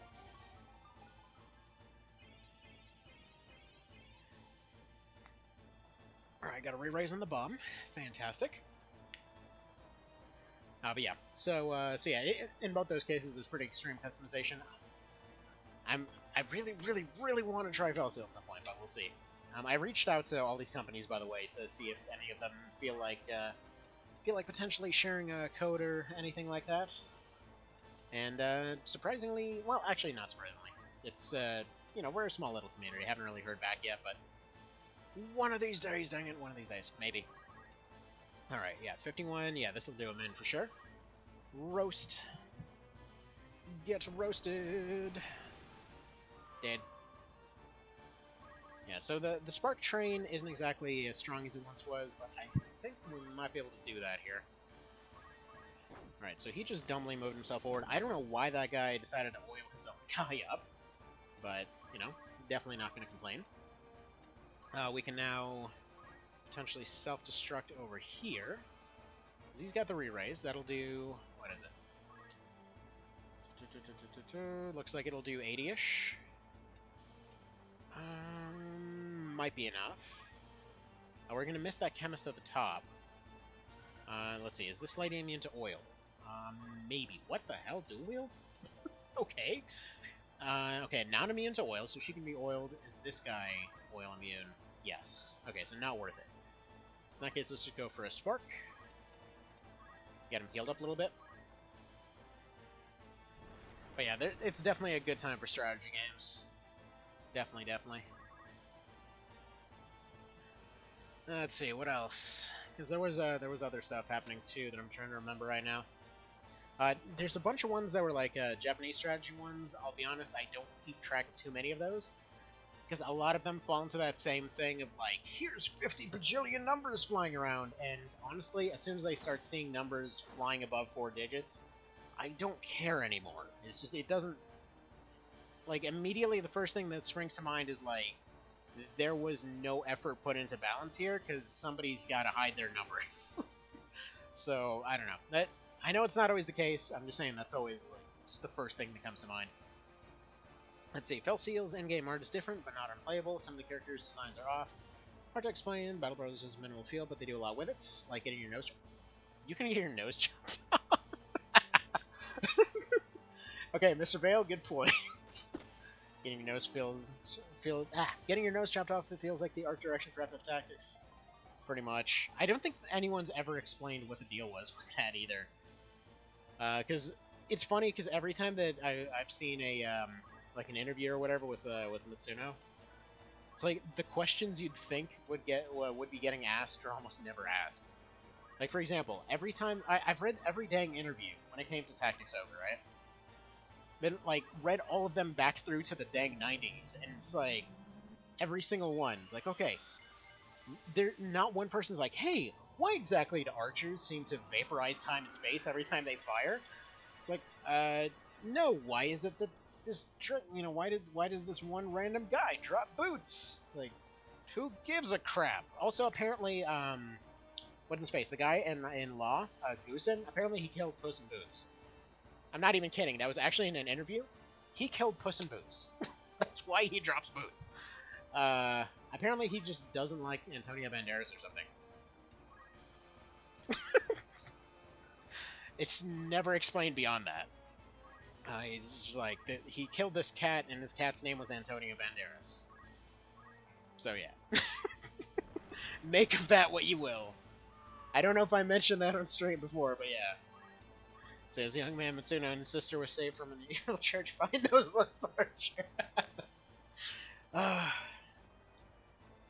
Alright, got a re-raise on the bomb. Fantastic. But yeah, so yeah, in both those cases, there's pretty extreme customization. I really, really, really want to try Felseal at some point, but we'll see. I reached out to all these companies, by the way, to see if any of them feel like potentially sharing a code or anything like that. And surprisingly, well, actually not surprisingly, it's we're a small little community. I haven't really heard back yet, but one of these days, dang it, one of these days, maybe. All right, yeah, 51. Yeah, this will do him in for sure. Roast. Get roasted. Dead. Yeah, so the spark train isn't exactly as strong as it once was, but I think we might be able to do that here. Alright, so he just dumbly moved himself forward. I don't know why that guy decided to oil his own guy up, but, you know, definitely not going to complain. We can now potentially self-destruct over here. He's got the re-raise. That'll do... what is it? Looks like it'll do 80-ish. Might be enough. We're going to miss that chemist at the top. Let's see, is this lady immune to oil? Maybe. What the hell? Dual wield? Okay. Okay, not immune to oil, so she can be oiled. Is this guy oil immune? Yes. Okay, so not worth it. So in that case, let's just go for a spark. Get him healed up a little bit. But yeah, it's definitely a good time for strategy games. Definitely, definitely. Let's see, what else? Because there was other stuff happening too that I'm trying to remember right now. There's a bunch of ones that were like Japanese strategy ones. I'll be honest, I don't keep track of too many of those. Because a lot of them fall into that same thing of like, here's 50 bajillion numbers flying around. And honestly, as soon as I start seeing numbers flying above 4 digits, I don't care anymore. It's just, it doesn't... Like, immediately the first thing that springs to mind is like, there was no effort put into balance here because somebody's got to hide their numbers. So, I don't know. I know it's not always the case. I'm just saying that's always like just the first thing that comes to mind. Let's see. Fell Seal's in-game art is different, but not unplayable. Some of the characters' designs are off. Hard to explain. Battle Bros has minimal feel, but they do a lot with it. Like getting your nose... You can get your nose chopped off. Okay, Mr. Vale, good point. Getting your nose getting your nose chopped off, it feels like the art direction for FF Tactics. Pretty much. I don't think anyone's ever explained what the deal was with that either. Because it's funny, because every time that I've seen a like an interview or whatever with Mitsuno, it's like the questions you'd think would be getting asked are almost never asked. Like for example, every time I've read every dang interview when it came to Tactics Ogre, right? Been like read all of them back through to the dang 90s, and it's like every single one. It's like, okay, there not one person's like, hey, why exactly do archers seem to vaporize time and space every time they fire? It's like, no. Why is it that this why does this one random guy drop boots? It's like, who gives a crap? Also, apparently, what's his face? The guy in Law, Goosen. Apparently, he killed Puss in Boots. I'm not even kidding. That was actually in an interview. He killed Puss in Boots. That's why he drops boots. Apparently he just doesn't like Antonio Banderas or something. It's never explained beyond that. He's just like, he killed this cat, and his cat's name was Antonio Banderas. So yeah. Make of that what you will. I don't know if I mentioned that on stream before, but yeah. Says young man Mitsuno and his sister were saved from an evil church by noseless archer.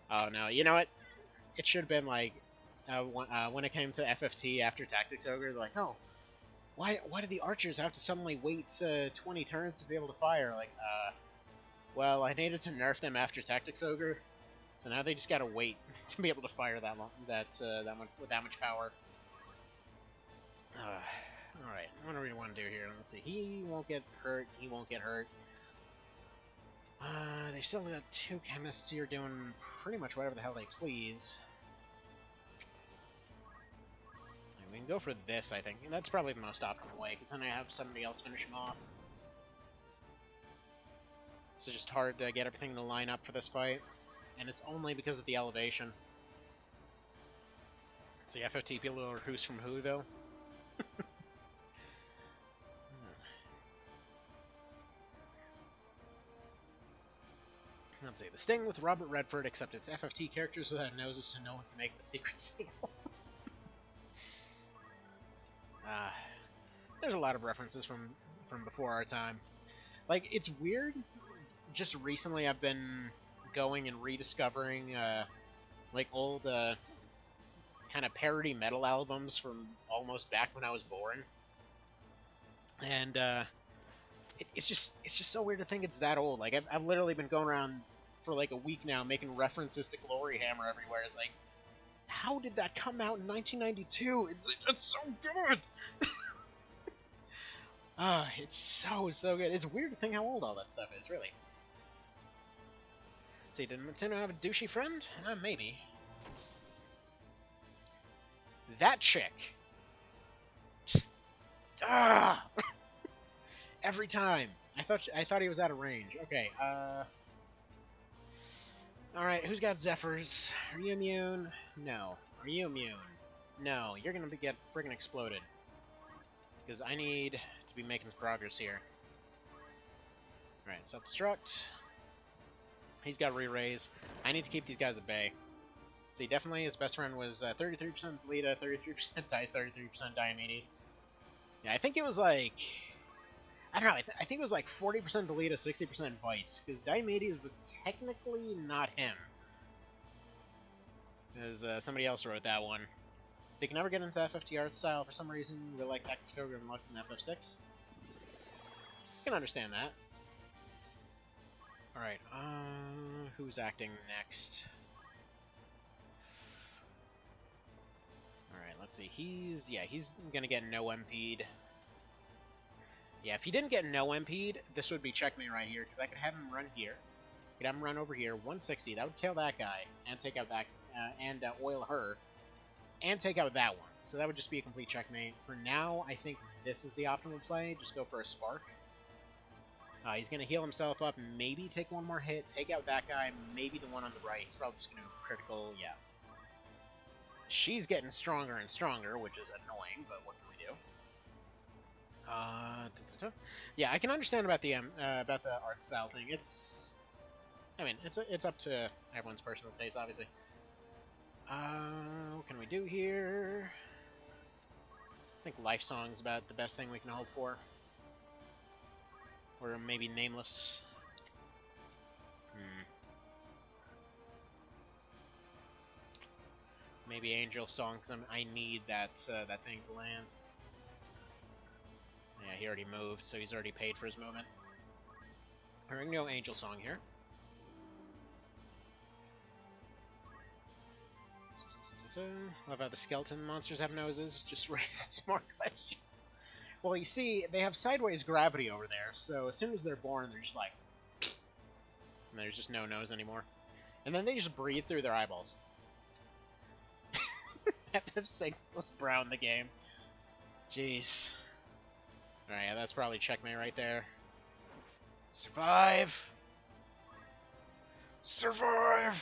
Oh no, you know what? It should have been like when it came to FFT after Tactics Ogre, they're like, oh, why do the archers have to suddenly wait 20 turns to be able to fire? Like, well, I needed to nerf them after Tactics Ogre, so now they just gotta wait to be able to fire that long, that much with that much power. Alright, what do we want to do here? Let's see. He won't get hurt. He won't get hurt. They still got 2 chemists here doing pretty much whatever the hell they please. We can go for this, I think. And that's probably the most optimal way, because then I have somebody else finish him off. It's just hard to get everything to line up for this fight. And it's only because of the elevation. It's the FFT people are who's from who, though. Let's see, the Sting with Robert Redford, except it's FFT characters without noses, so no one can make the secret signal. There's a lot of references from before our time. Like, it's weird, just recently I've been going and rediscovering, like, old, kind of parody metal albums from almost back when I was born. And, it's just so weird to think it's that old. Like I've literally been going around for like a week now making references to Glory Hammer everywhere. It's like, how did that come out in 1992? It's so good. It's so good. It's weird to think how old all that stuff is, really. Let's see, did Matsuno have a douchey friend? Maybe. That chick. Just every time. I thought he was out of range. Okay, alright, who's got Zephyrs? Are you immune? No. Are you immune? No. You're gonna get friggin' exploded. Because I need to be making some progress here. Alright, self-destruct. He's got re-raise. I need to keep these guys at bay. See, definitely his best friend was 33% Lita, 33% Dice, 33% Diomedes. Yeah, I think it was like... I don't know, I think it was like 40% Delita, 60% Vice, because Diomedes was technically not him. Because somebody else wrote that one. So you can never get into FFT art style for some reason. You really like Tactics Code and looked in FF6. I can understand that. Alright, who's acting next? Alright, let's see. He's gonna get no MP'd. Yeah, if he didn't get no MP'd, this would be checkmate right here, because I could have him run here. I could have him run over here, 160. That would kill that guy, and take out that, and oil her, and take out that one. So that would just be a complete checkmate. For now, I think this is the optimal play. Just go for a spark. He's going to heal himself up, maybe take one more hit, take out that guy, maybe the one on the right. He's probably just going to critical, yeah. She's getting stronger and stronger, which is annoying, but what can we do? Yeah, I can understand about the art style thing. I mean, it's up to everyone's personal taste, obviously. What can we do here? I think Life Song's about the best thing we can hope for. Or maybe Nameless. Maybe Angel Song, because I need that thing to land. Yeah, he already moved, so he's already paid for his movement. Alright, no Angel Song here. Love how the skeleton monsters have noses. Just raises more questions. Well, you see, they have sideways gravity over there, so as soon as they're born, they're just like... And there's just no nose anymore. And then they just breathe through their eyeballs. FF6 most brown the game. Jeez. Alright, yeah, that's probably checkmate right there. Survive! Survive!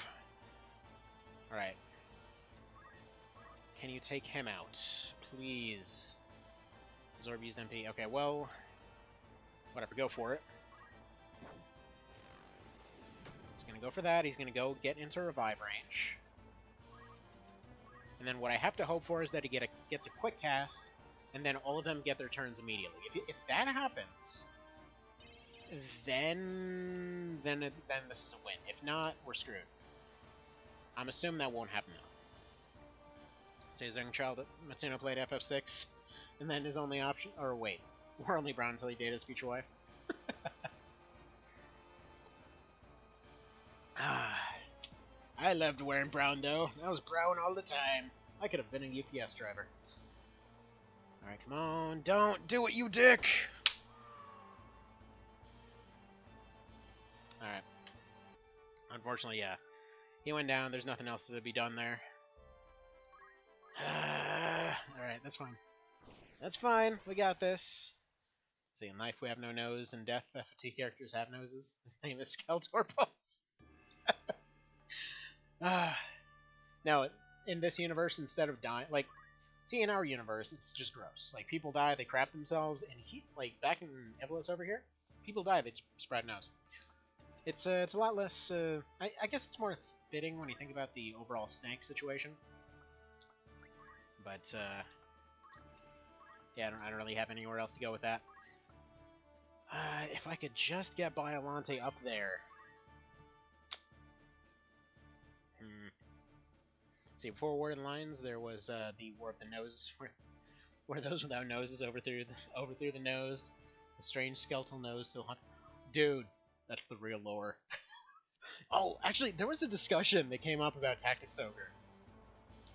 Alright. Can you take him out? Please. Absorb used MP. Okay, well... Whatever, go for it. He's gonna go for that. He's gonna go get into revive range. And then what I have to hope for is that he gets a quick cast, and then all of them get their turns immediately. If that happens, then this is a win. If not, we're screwed. I'm assuming that won't happen though. Ceasar young child Matsuno played FF6, and then his only option, or wait, we're only brown until he dated his future wife. I loved wearing brown though. I was brown all the time. I could have been a UPS driver. Alright, come on. Don't do it, you dick! Alright. Unfortunately, yeah. He went down. There's nothing else to be done there. Alright, that's fine. That's fine. We got this. See, in life we have no nose. In death, FFT characters have noses. His name is Skeletor Pulse. Now, in this universe, instead of dying, like, see, in our universe, it's just gross. Like, people die, they crap themselves, and like, back in Evolus over here, people die, they spread nose. It's a lot less, I guess it's more fitting when you think about the overall stank situation. But, yeah, I don't really have anywhere else to go with that. If I could just get Biolante up there. See, before War in Lines, there was the War of the Nose, where those without noses overthrew the nose. A strange skeletal nose still hunt. Dude, that's the real lore. Oh, actually, there was a discussion that came up about Tactics Ogre.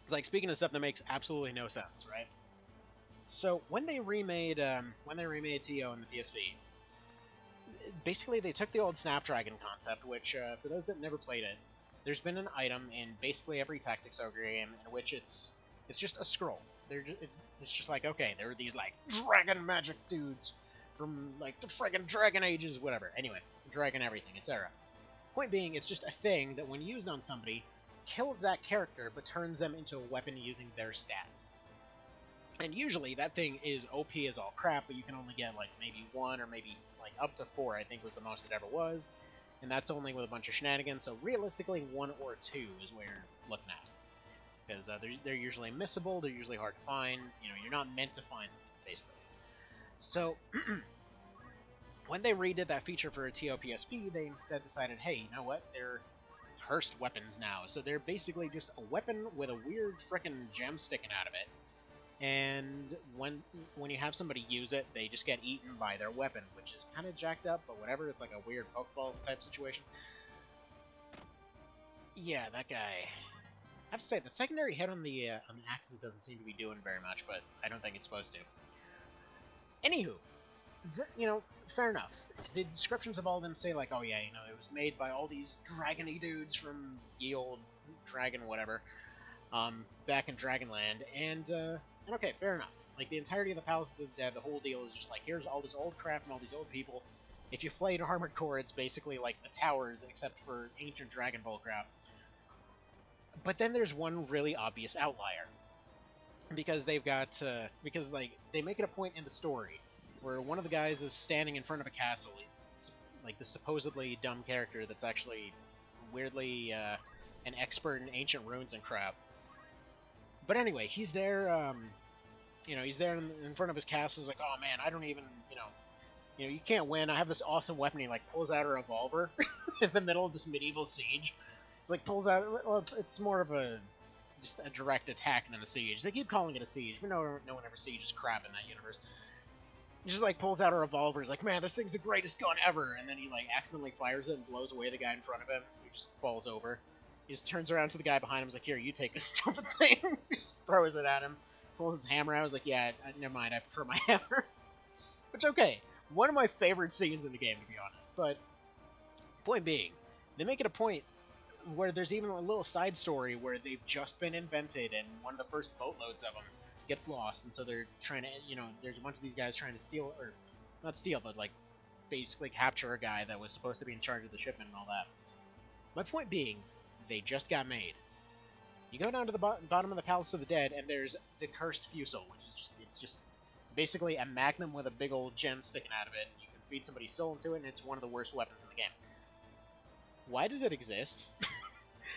It's like, speaking of stuff that makes absolutely no sense, right? So when they remade TO in the PSP, basically they took the old Snapdragon concept, which for those that never played it, there's been an item in basically every Tactics Ogre game in which it's just a scroll. It's just like, okay, there are these like dragon magic dudes from like the friggin' Dragon Ages, whatever. Anyway, dragon everything, etc. Point being, it's just a thing that when used on somebody, kills that character but turns them into a weapon using their stats. And usually that thing is OP as all crap, but you can only get like maybe one or maybe like up to 4, I think was the most it ever was. And that's only with a bunch of shenanigans, so realistically 1 or 2 is where you're looking at. Because they're usually missable, they're usually hard to find, you know, you're not meant to find them, basically. So, when they redid that feature for a TOPSP, they instead decided, hey, you know what, they're cursed weapons now. So they're basically just a weapon with a weird frickin' gem sticking out of it. And when you have somebody use it, they just get eaten by their weapon, which is kind of jacked up, but whatever, it's like a weird Pokeball type situation. Yeah, that guy. I have to say, the secondary hit on the axes doesn't seem to be doing very much, but I don't think it's supposed to. Anywho, you know, fair enough. The descriptions of all of them say, like, oh yeah, you know, it was made by all these dragony dudes from ye old dragon whatever, back in Dragonland, and okay, fair enough. Like, the entirety of the Palace of the Dead, the whole deal is just like, here's all this old crap and all these old people. If you played Armored Core, it's basically like the towers, except for ancient Dragon Ball crap. But then there's one really obvious outlier. Because they've got, because, like, they make it a point in the story where one of the guys is standing in front of a castle. He's, like, the supposedly dumb character that's actually weirdly, an expert in ancient runes and crap. But anyway, he's there, you know, he's there in front of his castle. He's like, oh man, I don't even, you know, you can't win. I have this awesome weapon. He, like, pulls out a revolver in the middle of this medieval siege. He's like, pulls out, well, it's more of a, just a direct attack than a siege. They keep calling it a siege, but no one ever sieges crap in that universe. He just, like, pulls out a revolver. He's like, man, this thing's the greatest gun ever. And then he, like, accidentally fires it and blows away the guy in front of him. He just falls over. He just turns around to the guy behind him. He's like, here, you take this stupid thing. He just throws it at him. Pulls his hammer out. I was like, yeah, never mind. I prefer my hammer. Which, okay. One of my favorite scenes in the game, to be honest. But, point being, they make it a point where there's even a little side story where they've just been invented and one of the first boatloads of them gets lost, and so they're trying to, you know, there's a bunch of these guys trying to steal, or not steal, but like basically capture a guy that was supposed to be in charge of the shipment and all that. My point being, they just got made. You go down to the bottom of the Palace of the Dead, and there's the Cursed Fusel, which is it's just basically a magnum with a big old gem sticking out of it. You can feed somebody's soul into it, and it's one of the worst weapons in the game. Why does it exist?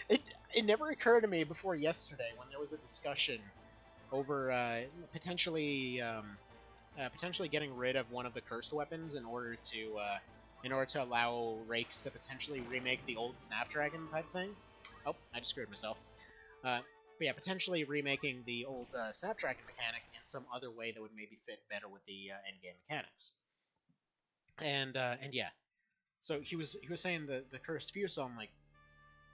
It never occurred to me before yesterday when there was a discussion over potentially getting rid of one of the cursed weapons in order to allow Rakes to potentially remake the old Snapdragon type thing. Oh, I just screwed myself. But yeah, potentially remaking the old Snapdragon mechanic in some other way that would maybe fit better with the endgame mechanics. And yeah, so he was saying the cursed fusel. I'm like,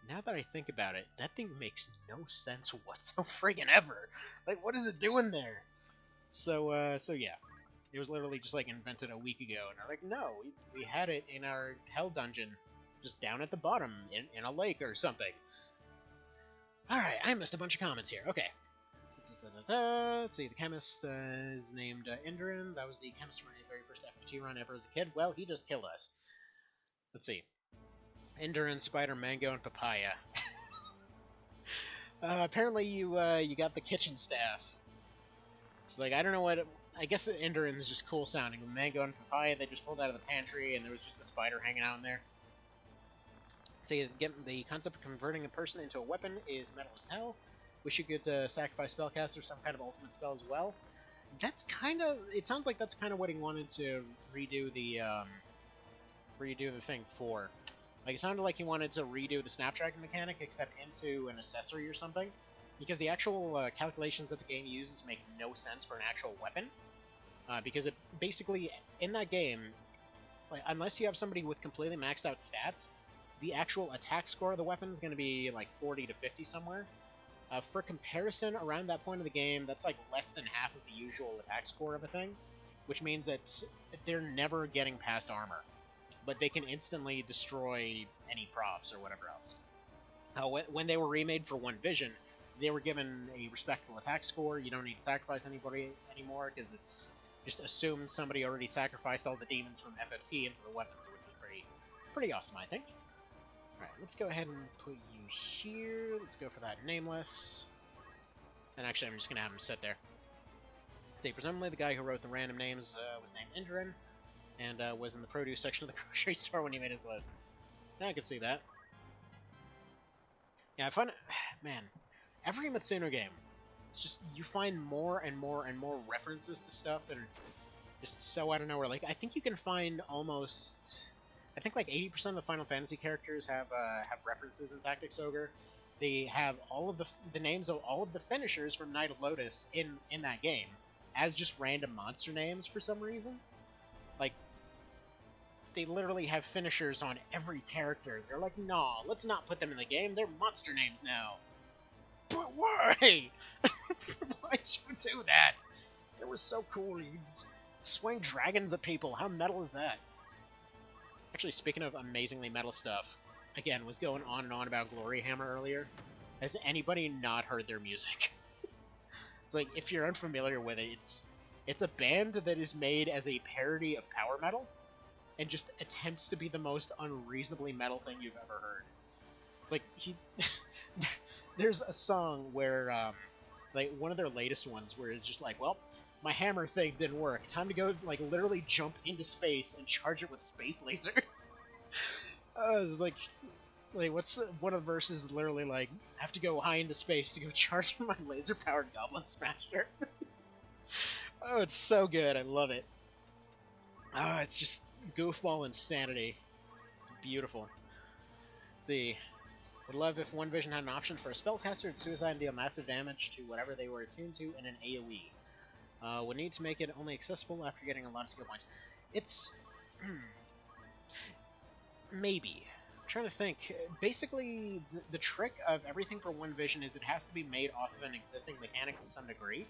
now that I think about it, that thing makes no sense whatsoever friggin' ever. Like, what is it doing there? So yeah. It was literally just, like, invented a week ago, and I'm like, no, we had it in our hell dungeon, just down at the bottom, in a lake or something. Alright, I missed a bunch of comments here. Okay. Let's see, the chemist is named Indran. That was the chemist from my very first FFT run ever as a kid. Well, he just killed us. Let's see. Indran, Spider, Mango, and Papaya. Apparently you got the kitchen staff. It's like, I don't know what... I guess the Indran is just cool sounding. With Mango and Papaya, they just pulled out of the pantry, and there was just a spider hanging out in there. So the concept of converting a person into a weapon is metal as hell. Wish you could sacrifice spellcaster or some kind of ultimate spell as well. That's kind of... It sounds like that's kind of what he wanted to redo the thing for. Like, it sounded like he wanted to redo the Snapdragon mechanic, except into an accessory or something. Because the actual calculations that the game uses make no sense for an actual weapon. because it basically, in that game, like, unless you have somebody with completely maxed out stats, the actual attack score of the weapon is going to be like 40 to 50 somewhere. For comparison, around that point of the game, that's like less than half of the usual attack score of a thing, which means that they're never getting past armor, but they can instantly destroy any props or whatever else. When they were remade for One Vision, they were given a respectable attack score. You don't need to sacrifice anybody anymore, because it's just assumed somebody already sacrificed all the demons from FFT into the weapons, which is pretty awesome, I think. Alright, let's go ahead and put you here. Let's go for that nameless. And actually, I'm just going to have him sit there. Say, presumably the guy who wrote the random names was named Indran, and was in the produce section of the grocery store when he made his list. Yeah, I could see that. Yeah, I find it... Man, every Matsuno game, it's just, you find more and more and more references to stuff that are just so out of nowhere. Like, I think you can find almost... I think like 80% of the Final Fantasy characters have references in Tactics Ogre. They have all of the names of all of the finishers from Night of Lotus in that game as just random monster names for some reason. Like, they literally have finishers on every character. They're like, nah, let's not put them in the game. They're monster names now. But why? Why'd you do that? It was so cool. You swing dragons at people. How metal is that? Actually, speaking of amazingly metal stuff, again, was going on and on about Glory Hammer earlier. Has anybody not heard their music? It's like, if you're unfamiliar with it, it's a band that is made as a parody of power metal, and just attempts to be the most unreasonably metal thing you've ever heard. It's like, there's a song where, like, one of their latest ones, where it's just like, well, my hammer thing didn't work. Time to go, like, literally jump into space and charge it with space lasers. It's like, what's one of the verses literally like, have to go high into space to go charge my laser-powered Goblin Smasher. Oh, it's so good. I love it. Oh, it's just goofball insanity. It's beautiful. Let's see. Would love if One Vision had an option for a spellcaster to suicide and deal massive damage to whatever they were attuned to in an AoE. Would need to make it only accessible after getting a lot of skill points. It's... maybe. I'm trying to think. Basically, the trick of everything for One Vision is it has to be made off of an existing mechanic to some degree.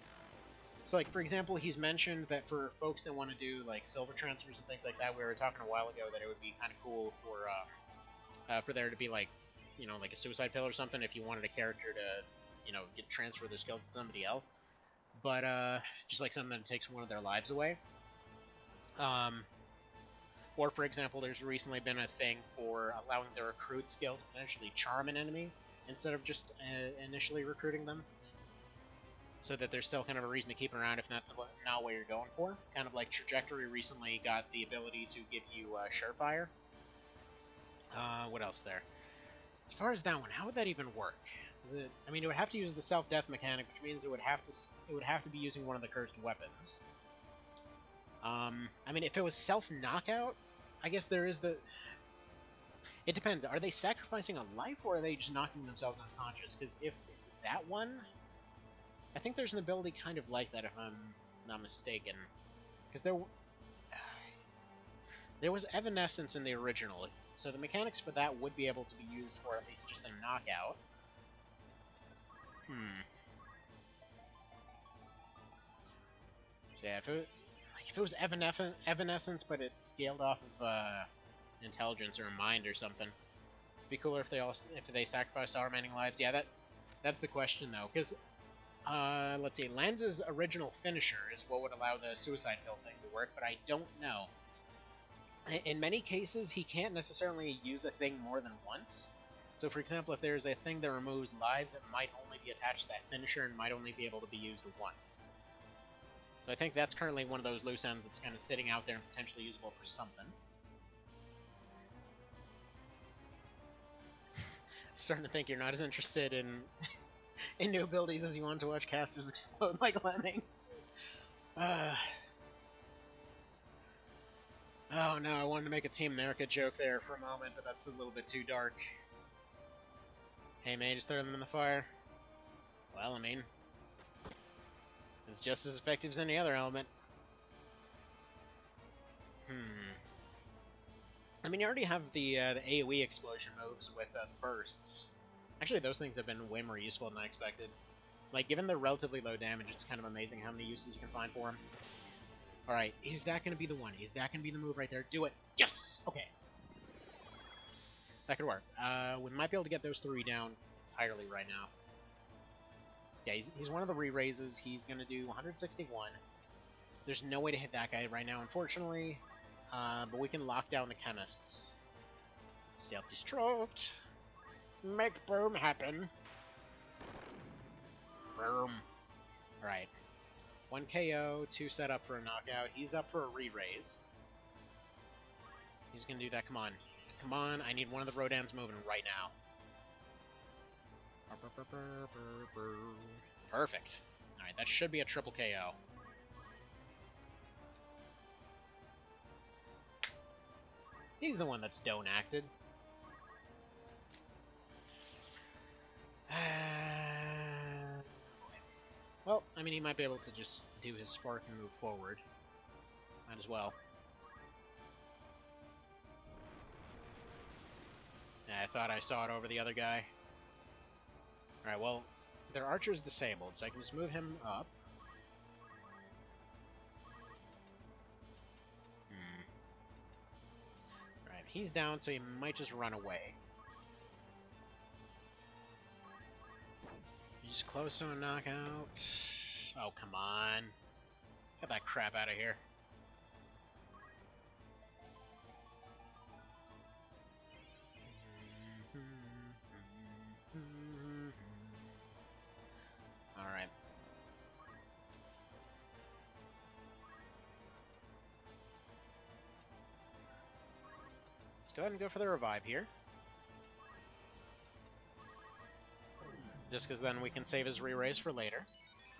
So, like, for example, he's mentioned that for folks that want to do, like, silver transfers and things like that, we were talking a while ago that it would be kind of cool for there to be, like, you know, like a suicide pill or something if you wanted a character to, you know, transfer their skills to somebody else. But, just like something that takes one of their lives away. Or, for example, there's recently been a thing for allowing the recruit skill to potentially charm an enemy instead of just initially recruiting them. So that there's still kind of a reason to keep it around if that's not what you're going for. Kind of like Trajectory recently got the ability to give you Surefire. What else there? As far as that one, how would that even work? I mean, it would have to use the self-death mechanic, which means it would have to be using one of the cursed weapons. I mean, if it was self-knockout, I guess there is the... It depends. Are they sacrificing a life, or are they just knocking themselves unconscious? Because if it's that one, I think there's an ability kind of like that, if I'm not mistaken. Because there was Evanescence in the original, so the mechanics for that would be able to be used for at least just a knockout. So yeah, if it was Evanescence, but it's scaled off of intelligence or mind or something, it'd be cooler if they sacrificed all remaining lives. Yeah, that's the question though, because let's see, Lanza's original finisher is what would allow the suicide pill thing to work, but I don't know. In many cases, he can't necessarily use a thing more than once. So, for example, if there's a thing that removes lives, it might only be attached to that finisher and might only be able to be used once. So I think that's currently one of those loose ends that's kind of sitting out there and potentially usable for something. Starting to think you're not as interested in new abilities as you want to watch casters explode like lemmings. Oh no, I wanted to make a Team America joke there for a moment, but that's a little bit too dark. Hey man, just throw them in the fire. Well, I mean, it's just as effective as any other element. Hmm. I mean, you already have the AoE explosion moves with bursts. Actually, those things have been way more useful than I expected. Like, given the relatively low damage, it's kind of amazing how many uses you can find for him. Alright, is that going to be the one? Is that going to be the move right there? Do it! Yes! Okay. That could work. We might be able to get those 3 down entirely right now. Yeah, he's one of the re-raises. He's going to do 161. There's no way to hit that guy right now, unfortunately. But we can lock down the chemists. Self-destruct. Make boom happen. Boom. Alright. 1 KO, 2 set up for a knockout. He's up for a re-raise. He's gonna do that. Come on. Come on, I need one of the Rodans moving right now. Perfect. Alright, that should be a triple KO. He's the one that's don't acted. Well, I mean, he might be able to just do his spark and move forward. Might as well. I thought I saw it over the other guy. Alright, well, their archer's disabled, so I can just move him up. Alright, he's down, so he might just run away. He's just close to a knockout. Oh, come on. Get that crap out of here. Alright. Let's go ahead and go for the revive here. Just because then we can save his re-raise for later.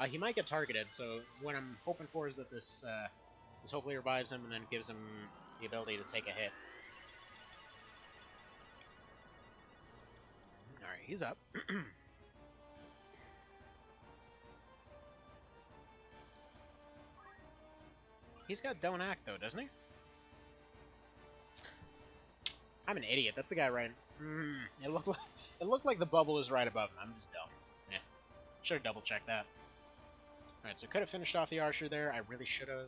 He might get targeted, so what I'm hoping for is that this hopefully revives him and then gives him the ability to take a hit. Alright, he's up. He's got don't act though, doesn't he? I'm an idiot. That's the guy right. It looked like the bubble is right above him. I'm just dumb. Yeah, should have double checked that. All right, so could have finished off the archer there. I really should have.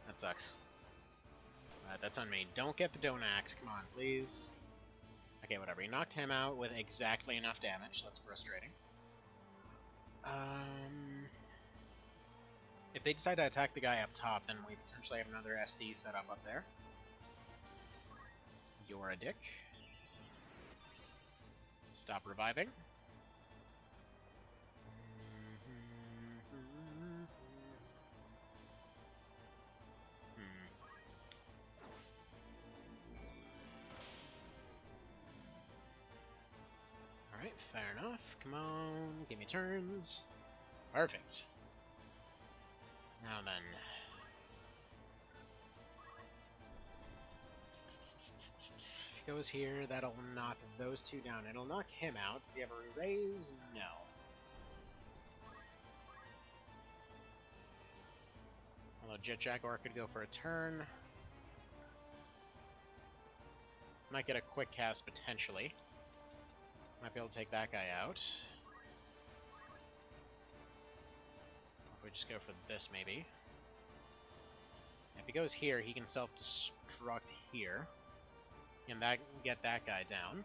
That sucks. That's on me. Don't get the don't axe. Come on, please. Okay, whatever. He knocked him out with exactly enough damage. That's frustrating. If they decide to attack the guy up top, then we potentially have another SD set up there. You're a dick. Stop reviving. Alright, fair enough. Come on, give me turns. Perfect. Now then. If he goes here, that'll knock those 2 down. It'll knock him out. Does he have a re-raise? No. Although Jet Jaguar could go for a turn. Might get a quick cast potentially. Might be able to take that guy out. If we just go for this, maybe. If he goes here, he can self-destruct here. And get that guy down.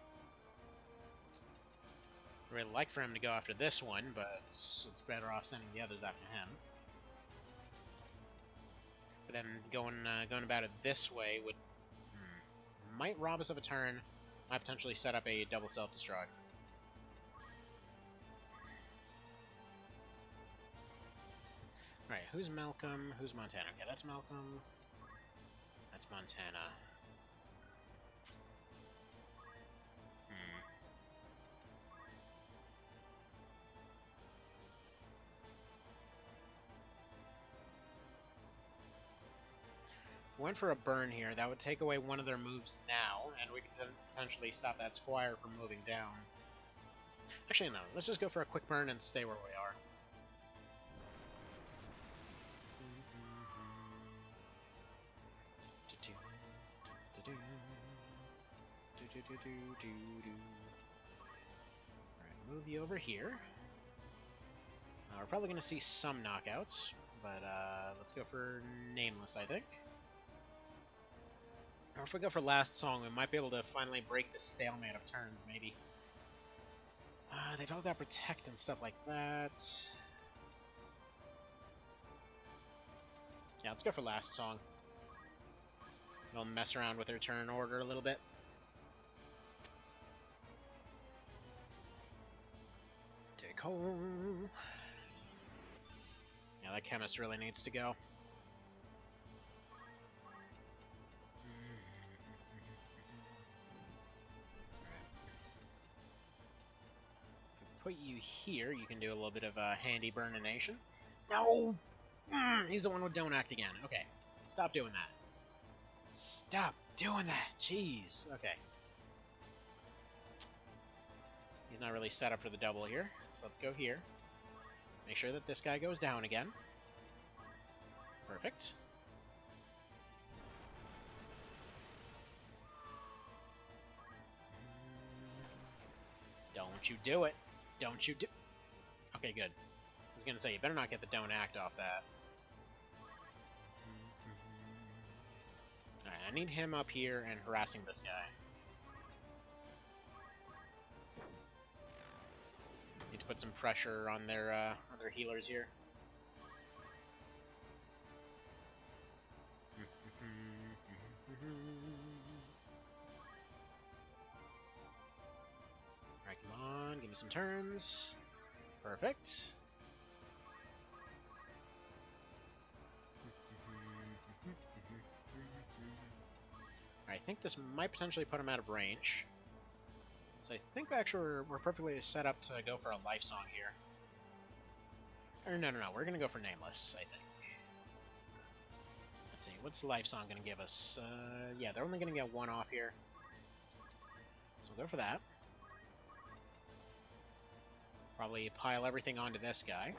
I'd really like for him to go after this one, but it's better off sending the others after him. But then going about it this way would might rob us of a turn. Might potentially set up a double self-destruct. Alright, who's Malcolm? Who's Montana? Okay, that's Malcolm. That's Montana. Went for a burn here. That would take away one of their moves now, and we could potentially stop that Squire from moving down. Actually, no. Let's just go for a quick burn and stay where we are. Alright, move you over here. We're probably going to see some knockouts, but let's go for Nameless, I think. Or if we go for Last Song, we might be able to finally break the stalemate of turns, maybe. They've all got Protect and stuff like that. Yeah, let's go for Last Song. They'll mess around with their turn order a little bit. Take home. Yeah, that Chemist really needs to go. Put you here, you can do a little bit of handy burnination. No! He's the one with Don't Act again. Okay, stop doing that. Stop doing that! Jeez. Okay. He's not really set up for the double here, so let's go here. Make sure that this guy goes down again. Perfect. Don't you do it. Don't you do... Okay, good. I was gonna say, you better not get the Don't Act off that. Alright, I need him up here and harassing this guy. Need to put some pressure on their healers here. Alright, come on, give me some turns. Perfect. I think this might potentially put him out of range. So I think actually we're perfectly set up to go for a Life Song here. Or no, we're going to go for Nameless, I think. Let's see, what's Life Song going to give us? Yeah, they're only going to get one off here. So we'll go for that. Probably pile everything onto this guy.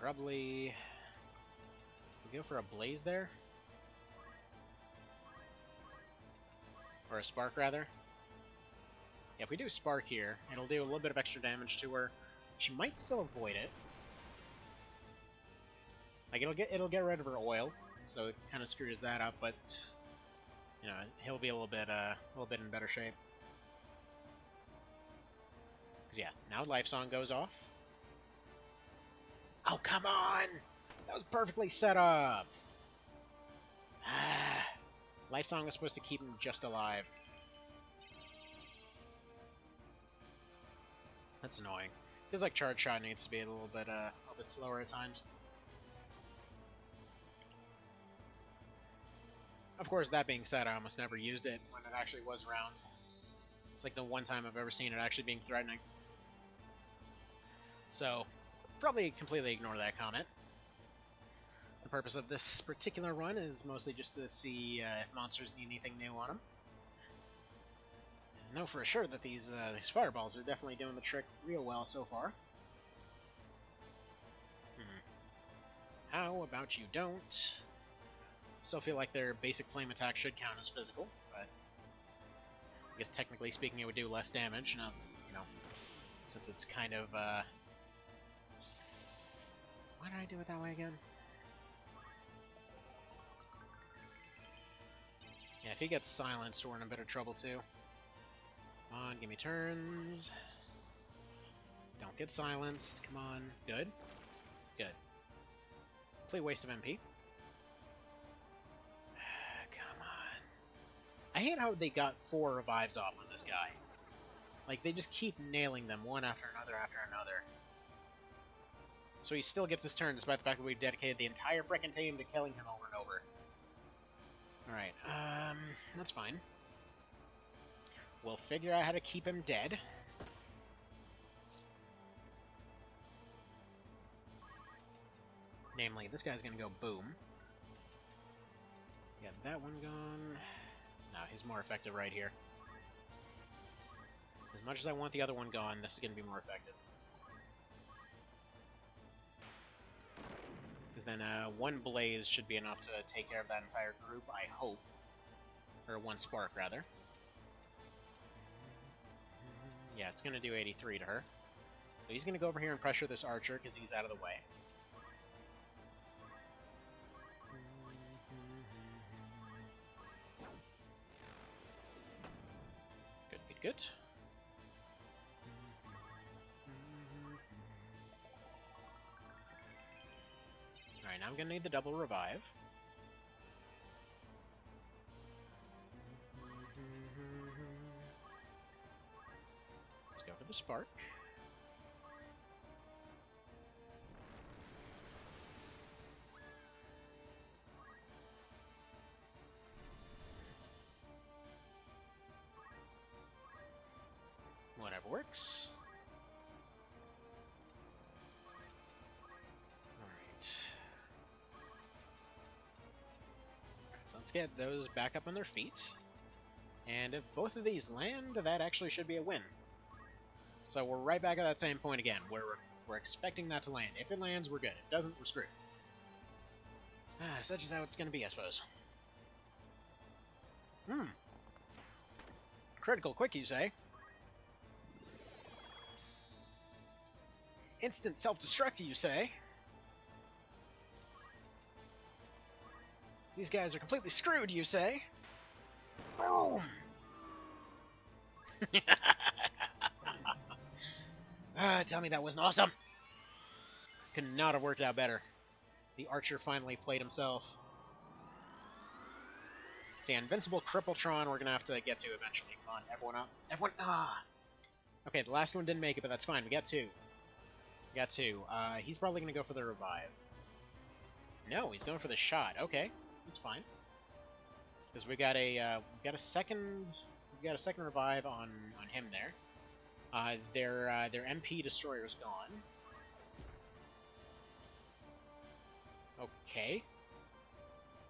Probably we go for a Blaze there, or a Spark rather. Yeah, if we do Spark here, it'll do a little bit of extra damage to her. She might still avoid it. Like it'll get rid of her oil, so it kind of screws that up. But you know, he'll be a little bit in better shape. 'Cause yeah, now Life Song goes off. Oh, come on! That was perfectly set up! Life Song was supposed to keep him just alive. That's annoying. Feels like Charge Shot needs to be a little bit slower at times. Of course, that being said, I almost never used it when it actually was around. It's like the one time I've ever seen it actually being threatening. So, probably completely ignore that comment. The purpose of this particular run is mostly just to see if monsters need anything new on them. I know for sure that these fireballs are definitely doing the trick real well so far. How about you don't? Still feel like their basic flame attack should count as physical, but I guess technically speaking it would do less damage, not, you know, since it's kind of, why did I do it that way again? Yeah, if he gets silenced, we're in a bit of trouble too. Come on, give me turns. Don't get silenced, come on. Good. Good. Complete waste of MP. I hate how they got 4 revives off on this guy. Like, they just keep nailing them one after another after another. So he still gets his turn, despite the fact that we've dedicated the entire frickin' team to killing him over and over. Alright, that's fine. We'll figure out how to keep him dead. Namely, this guy's gonna go boom. Got that one gone. No, he's more effective right here. As much as I want the other one gone, this is going to be more effective. Because then one blaze should be enough to take care of that entire group, I hope. Or one spark, rather. Yeah, it's going to do 83 to her. So he's going to go over here and pressure this archer because he's out of the way. Good, good, good. Alright, now I'm going to need the double revive. Let's go for the spark. Whatever works. Alright. So let's get those back up on their feet. And if both of these land, that actually should be a win. So we're right back at that same point again, where we're expecting that to land. If it lands, we're good. If it doesn't, we're screwed. Such is how it's going to be, I suppose. Critical quick, you say? Instant self-destruct, you say? These guys are completely screwed, you say? Boom! Tell me that wasn't awesome! Could not have worked out better. The archer finally played himself. See, Invincible Crippletron we're gonna have to get to eventually. Come on, everyone up. Everyone, Okay, the last one didn't make it, but that's fine. We got two. We got two. He's probably gonna go for the revive. No, he's going for the shot. Okay, that's fine. Because we got a second revive on him there. Their MP destroyer's gone. Okay.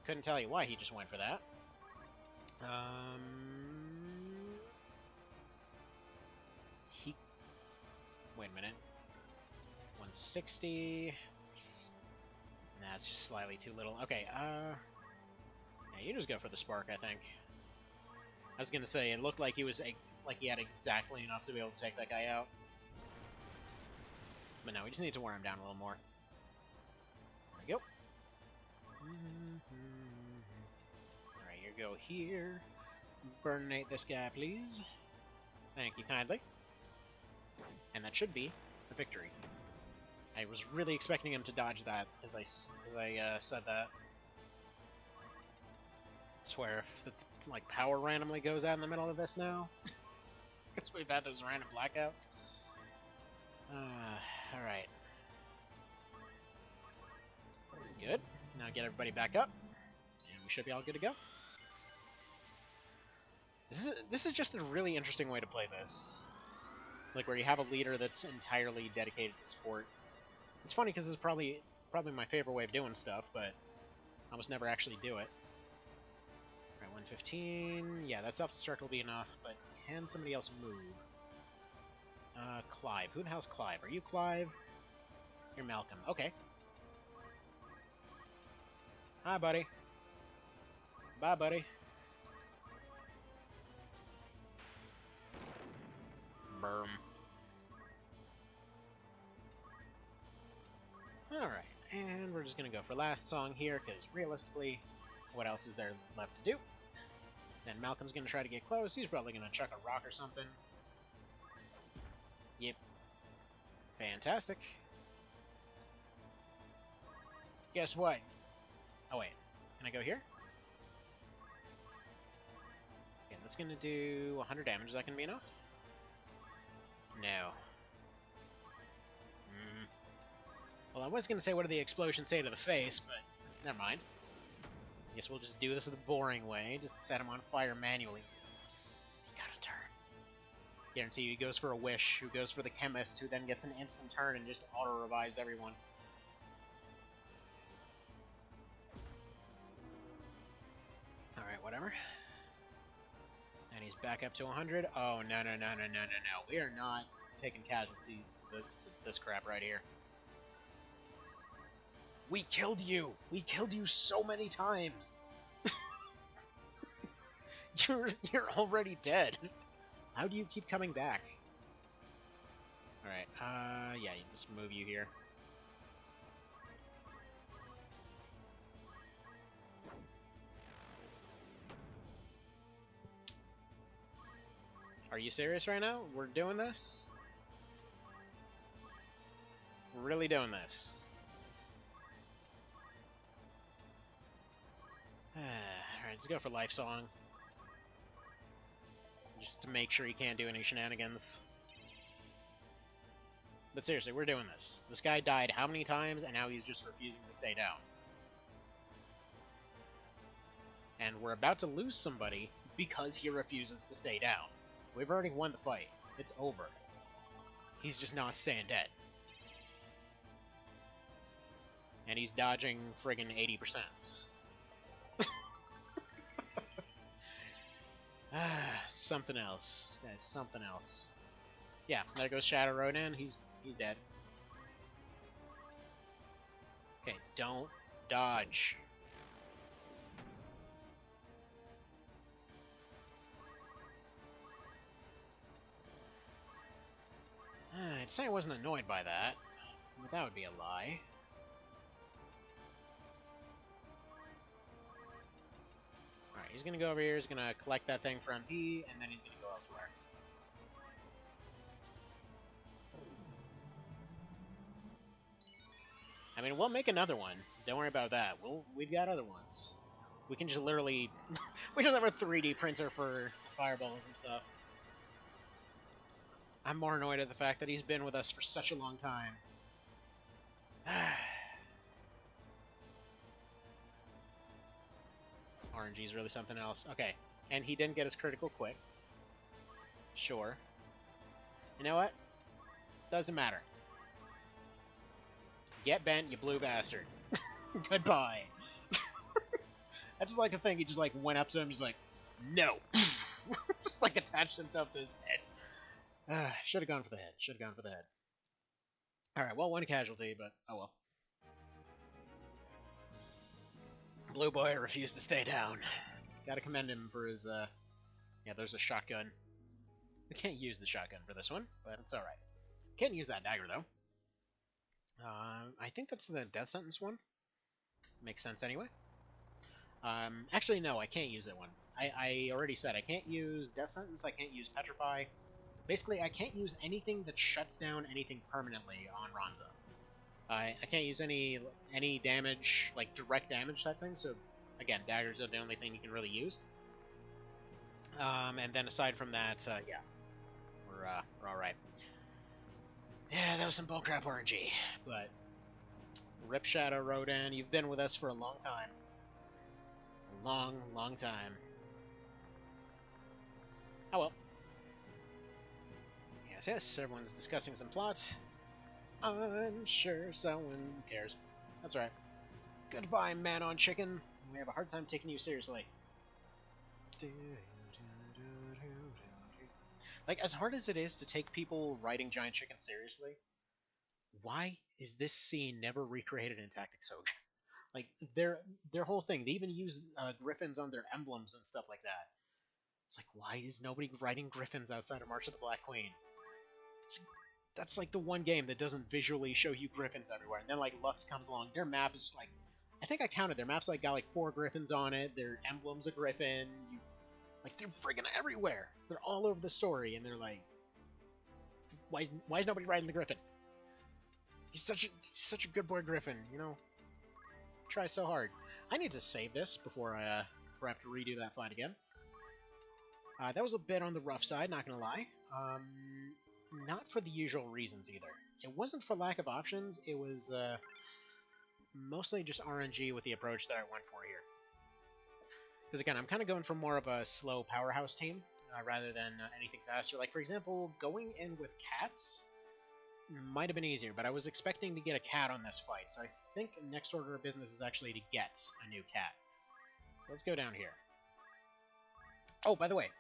Couldn't tell you why he just went for that. Wait a minute. 160. Nah, it's just slightly too little. Okay, yeah, you just go for the spark, I think. I was gonna say, it looked like he was like he had exactly enough to be able to take that guy out. But no, we just need to wear him down a little more. There we go. Alright, you go here. Burnate this guy, please. Thank you kindly. And that should be a victory. I was really expecting him to dodge that, as I said that. I swear, if the like power randomly goes out in the middle of this now, because we've had those random blackouts. All right. Good. Now get everybody back up, and we should be all good to go. This is just a really interesting way to play this. Like where you have a leader that's entirely dedicated to support. It's funny because it's probably my favorite way of doing stuff, but I almost never actually do it. Alright, 115. Yeah, that self-destruct will be enough, but can somebody else move? Clive. Who the hell's Clive? Are you Clive? You're Malcolm. Okay. Hi, buddy. Bye, buddy. Burm. Alright, and we're just gonna go for last song here, because realistically, what else is there left to do? Then Malcolm's gonna try to get close. He's probably gonna chuck a rock or something. Yep. Fantastic. Guess what? Oh wait, can I go here? Okay, that's gonna do 100 damage. Is that gonna be enough? No. Well, I was gonna say what do the explosions say to the face, but never mind. Guess we'll just do this the boring way. Just set him on fire manually. He got a turn. Guarantee you he goes for a wish, who goes for the chemist, who then gets an instant turn and just auto-revives everyone. Alright, whatever. And he's Back up to 100. Oh, no, no, no, no, no, no, no. We are not taking casualties to this crap right here. We killed you! We killed you so many times! You're already dead. How do you keep coming back? Alright, yeah, you just move you here. Are you serious right now? We're doing this? We're really doing this. Alright, let's go for Life Song. Just to make sure he can't do any shenanigans. But seriously, we're doing this. This guy died how many times, and now he's just refusing to stay down. And we're about to lose somebody because he refuses to stay down. We've already won the fight. It's over. He's just not staying dead. And he's dodging friggin' 80%. Something else. Guys, something else. Yeah, there goes Shadow Rodan. He's dead. Okay, don't dodge. I'd say I wasn't annoyed by that, but that would be a lie. Alright, he's gonna go over here, he's gonna collect that thing for MP, and then he's gonna go elsewhere. I mean, we'll make another one. Don't worry about that. We've got other ones. We can just literally... we just have a 3D printer for fireballs and stuff. I'm more annoyed at the fact that he's been with us for such a long time. RNG is really something else. Okay, and he didn't get his critical quick. Sure. You know what? Doesn't matter. Get bent, you blue bastard. Goodbye. I just like the thing, he just like went up to him, he's like, no! Just like attached himself to his head. Should have gone for the head. Should have gone for the head. Alright, well, one casualty, but oh well. Blue boy refused to stay down. Gotta commend him for his, yeah, there's a shotgun. We can't use the shotgun for this one, but it's alright. Can't use that dagger, though. I think that's the death sentence one. Makes sense anyway. Actually, no, I can't use that one. I already said I can't use death sentence, I can't use petrify. Basically, I can't use anything that shuts down anything permanently on Ronza. I can't use any damage, like direct damage type thing, so again, daggers are the only thing you can really use. And then aside from that, yeah, we're alright. Yeah, that was some bullcrap RNG, but Rip Shadow Rodan, you've been with us for a long time. A long, long time. Oh well. Yes, everyone's discussing some plots. I'm sure someone cares. That's right. Goodbye, man on chicken. We have a hard time taking you seriously. Like, as hard as it is to take people riding giant chicken seriously, why is this scene never recreated in Tactics Ogre? Like, their whole thing, they even use griffins on their emblems and stuff like that. It's like, why is nobody riding griffins outside of March of the Black Queen? That's like the one game that doesn't visually show you griffins everywhere. And then like Lux comes along, their map is just like, I think I counted, their map's like got like 4 griffins on it, their emblem's a griffin, like they're friggin' everywhere. They're all over the story, and they're like, why is nobody riding the griffin? He's such a good boy griffin, you know? Try so hard. I need to save this before I have to redo that fight again. That was a bit on the rough side, not gonna lie. Not for the usual reasons either. It wasn't for lack of options, it was mostly just RNG with the approach that I went for here. Because again, I'm kind of going for more of a slow powerhouse team, rather than anything faster. Like, for example, going in with cats might have been easier, but I was expecting to get a cat on this fight, so I think next order of business is actually to get a new cat. So let's go down here. Oh, by the way,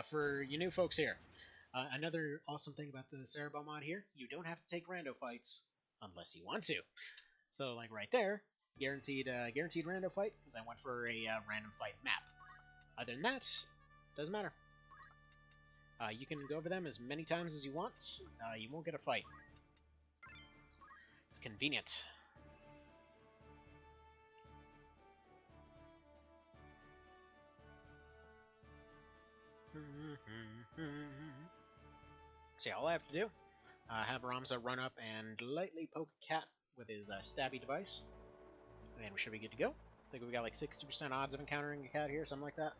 For you new folks here, another awesome thing about the Cerabow mod here, you don't have to take rando fights unless you want to. So, like right there, guaranteed rando fight, because I went for a random fight map. Other than that, doesn't matter. You can go over them as many times as you want. You won't get a fight. It's convenient. So yeah, all I have to do, have Ramza run up and lightly poke a cat with his stabby device, and we should be good to go. I think we got like 60% odds of encountering a cat here, something like that.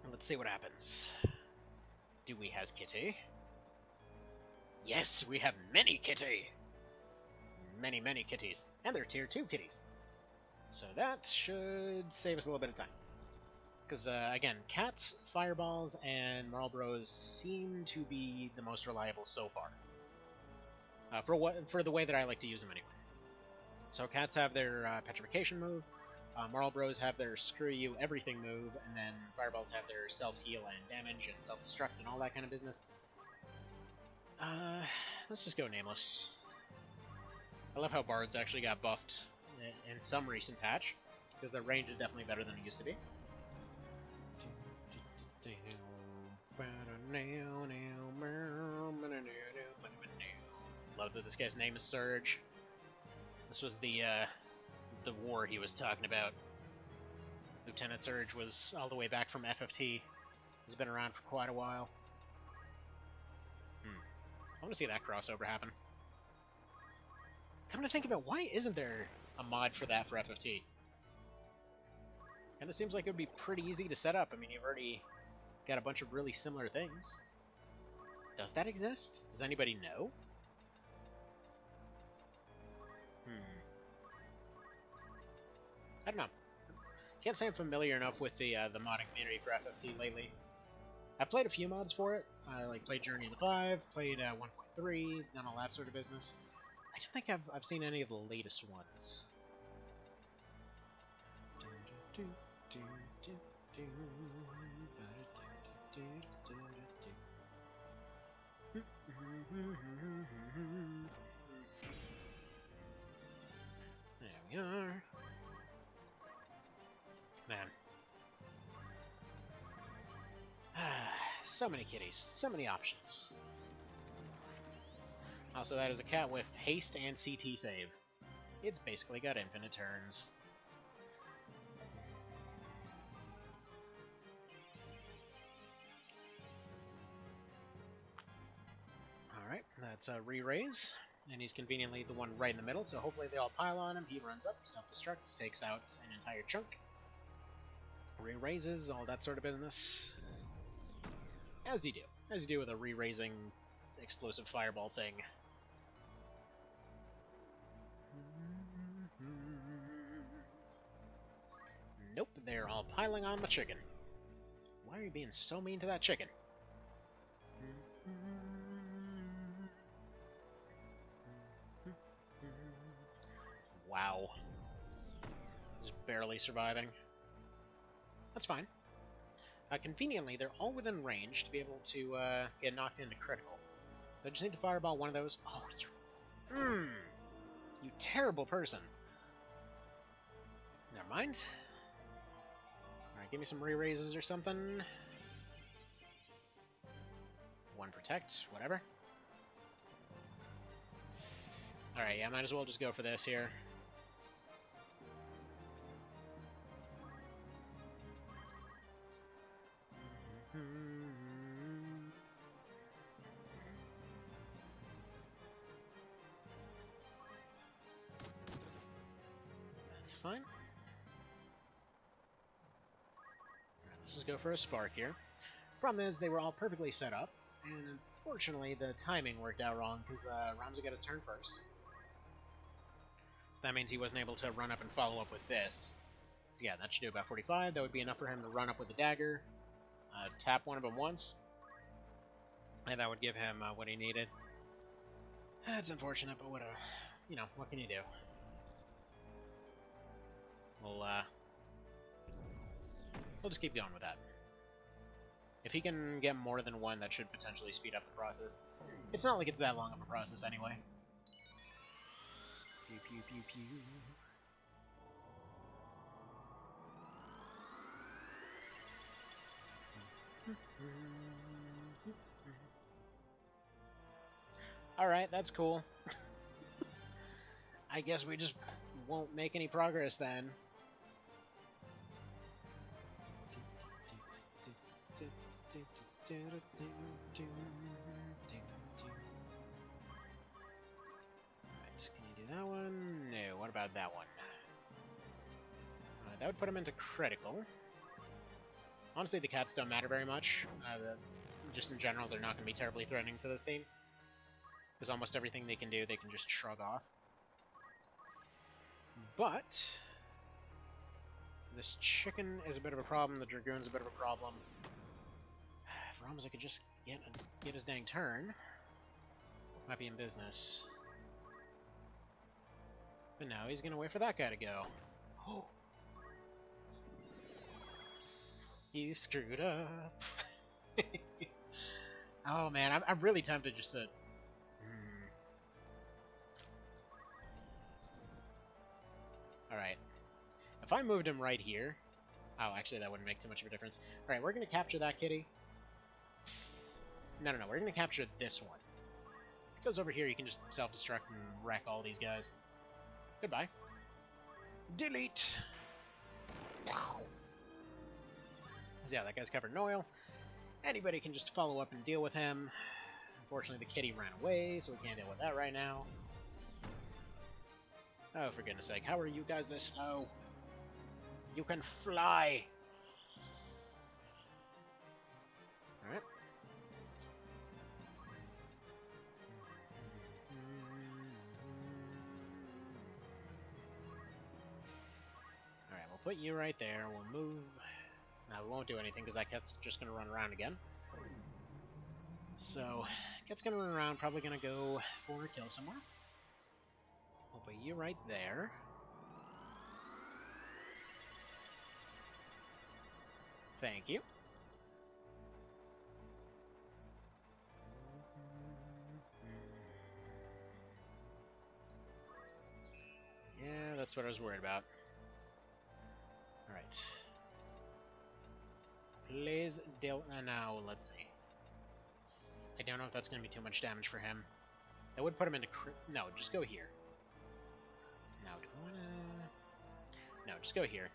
And let's see what happens. Do we has kitty? Yes, we have many kitty! Many, many kitties. And they're tier 2 kitties. So that should save us a little bit of time. Because, again, cats, fireballs, and Marlboros seem to be the most reliable so far. For the way that I like to use them anyway. So cats have their petrification move, Marlboros have their screw you everything move, and then fireballs have their self-heal and damage and self-destruct and all that kind of business. Let's just go nameless. I love how bards actually got buffed in some recent patch, because their range is definitely better than it used to be. Love that this guy's name is Surge. This was the war he was talking about. Lieutenant Surge was all the way back from FFT. He's been around for quite a while. I want to see that crossover happen. Come to think of it, why isn't there a mod for that for FFT? And it seems like it would be pretty easy to set up. I mean, you've already got a bunch of really similar things. Does that exist? Does anybody know? I don't know. Can't say I'm familiar enough with the modding community for FFT lately. I've played a few mods for it. I played Journey of the 5, played 1.3, done all that sort of business. I don't think I've seen any of the latest ones. There we are. Man. So many kitties. So many options. Also, that is a cat with haste and CT save. It's basically got infinite turns. Alright, that's a re-raise. And he's conveniently the one right in the middle, so hopefully they all pile on him. He runs up, self-destructs, takes out an entire chunk. Re-raises, all that sort of business. As you do. As you do with a re-raising explosive fireball thing. Nope, they're all piling on my chicken. Why are you being so mean to that chicken? Wow. Just barely surviving. That's fine. Conveniently, they're all within range to be able to get knocked into critical. So I just need to fireball one of those. Oh, you terrible person. Never mind. Alright, give me some re-raises or something. One protect, whatever. Alright, yeah, might as well just go for this here. That's fine. Let's just go for a spark here. Problem is, they were all perfectly set up, and unfortunately the timing worked out wrong, because Ramza got his turn first. So that means he wasn't able to run up and follow up with this. So yeah, that should do about 45. That would be enough for him to run up with the dagger, tap one of them once, and that would give him what he needed. That's unfortunate, but whatever. You know, what can you do? We'll just keep going with that. If he can get more than one, that should potentially speed up the process. It's not like it's that long of a process anyway. Pew pew pew pew. Alright, that's cool. I guess we just won't make any progress then. Right, can you do that one? No, what about that one? That would put him into critical. Honestly, the cats don't matter very much. Just in general, they're not going to be terribly threatening to this team. Because almost everything they can do, they can just shrug off. But this chicken is a bit of a problem, the Dragoon's a bit of a problem. If Ramos could just get his dang turn, might be in business. But now he's gonna wait for that guy to go. Oh! You screwed up! Oh man, I'm really tempted just to... Alright. If I moved him right here... Oh, actually that wouldn't make too much of a difference. Alright, we're gonna capture that kitty. No, we're gonna capture this one. If it goes over here, you can just self-destruct and wreck all these guys. Goodbye. Delete! So yeah, that guy's covered in oil. Anybody can just follow up and deal with him. Unfortunately, the kitty ran away, so we can't deal with that right now. Oh, for goodness sake, how are you guys this slow? You can fly! Alright. Alright, we'll put you right there. We'll move. Now, we won't do anything because that cat's just going to run around again. So, cat's going to run around, probably going to go for a kill somewhere. We'll put you right there. Thank you. Yeah, that's what I was worried about. Alright. Please deal... now, let's see. I don't know if that's going to be too much damage for him. That would put him into... no, just go here. Now, do I want to... no, just go here.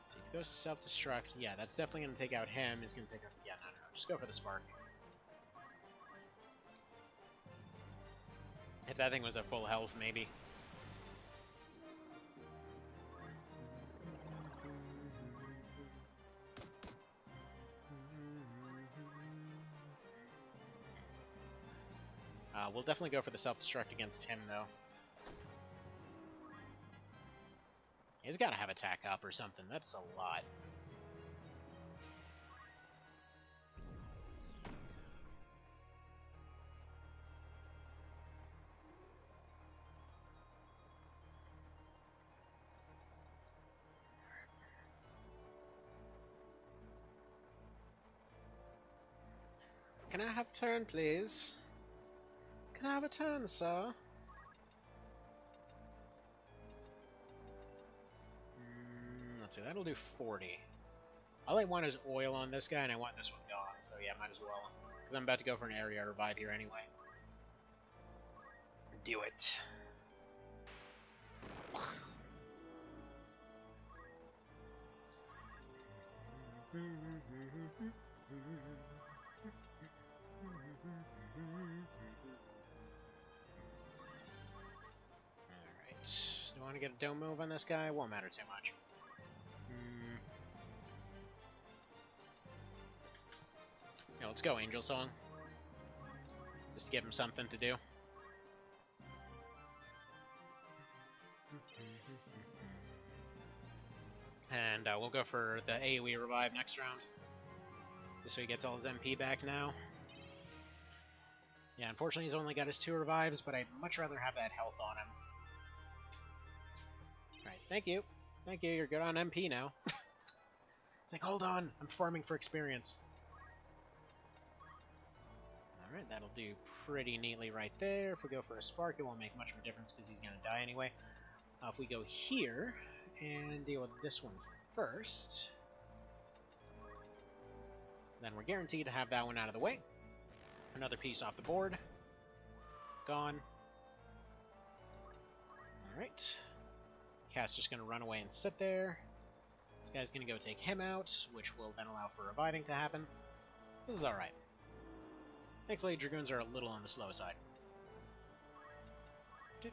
So if he goes to self-destruct, yeah, that's definitely going to take out him. It's going to take out... yeah, no, just go for the spark. If that thing was at full health, maybe. We'll definitely go for the self-destruct against him, though. He's got to have attack up or something. That's a lot. Can I have a turn, please? Can I have a turn, sir? Let's see, that'll do 40. All I want is oil on this guy, and I want this one gone, so yeah, might as well. Because I'm about to go for an area revive here anyway. Do it. Do I want to get a dome move on this guy? Won't matter too much. Yeah, let's go Angel Song. Just to give him something to do. And we'll go for the AoE revive next round. Just so he gets all his MP back now. Yeah, unfortunately he's only got his 2 revives, but I'd much rather have that health on him. Alright, thank you. Thank you, you're good on MP now. It's like, hold on, I'm farming for experience. Alright, that'll do pretty neatly right there. If we go for a spark, it won't make much of a difference because he's going to die anyway. If we go here and deal with this one first, then we're guaranteed to have that one out of the way. Another piece off the board. Gone. Alright. Cat's just going to run away and sit there. This guy's going to go take him out, which will then allow for reviving to happen. This is alright. Thankfully, Dragoons are a little on the slow side. Wait.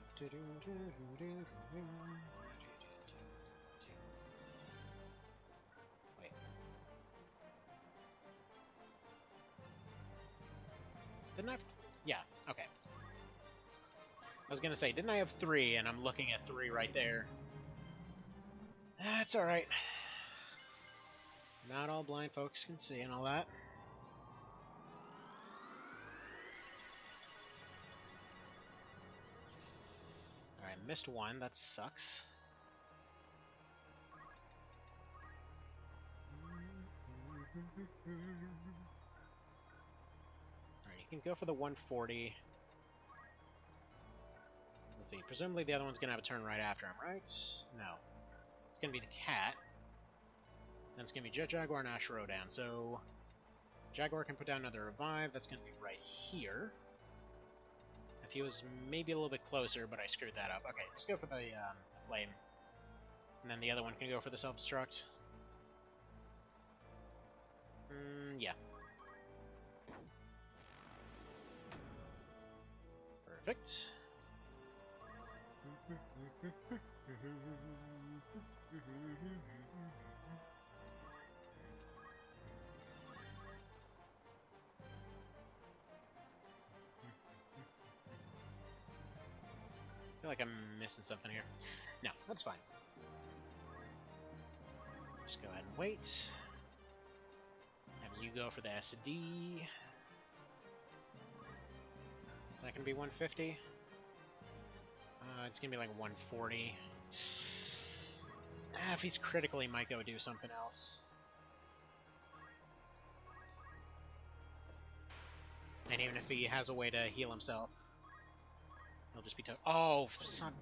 Didn't I have... Yeah, okay. I was gonna say, didn't I have 3, and I'm looking at 3 right there. That's alright. Not all blind folks can see and all that. Alright, missed 1, that sucks. Alright, you can go for the 140. Let's see, presumably the other one's gonna have a turn right after him, right? No. It's gonna be the cat. Then it's gonna be Jet Jaguar and Ash Rodan. So Jaguar can put down another revive, that's gonna be right here. If he was maybe a little bit closer, but I screwed that up. Okay, just go for the flame. And then the other one can go for the self-destruct. Yeah. Perfect. I feel like I'm missing something here. No, that's fine. Just go ahead and wait. Have you go for the SD. Is that gonna be 150? It's gonna be like 140. If he's critical, he might go do something else. And even if he has a way to heal himself, he'll just be oh, son.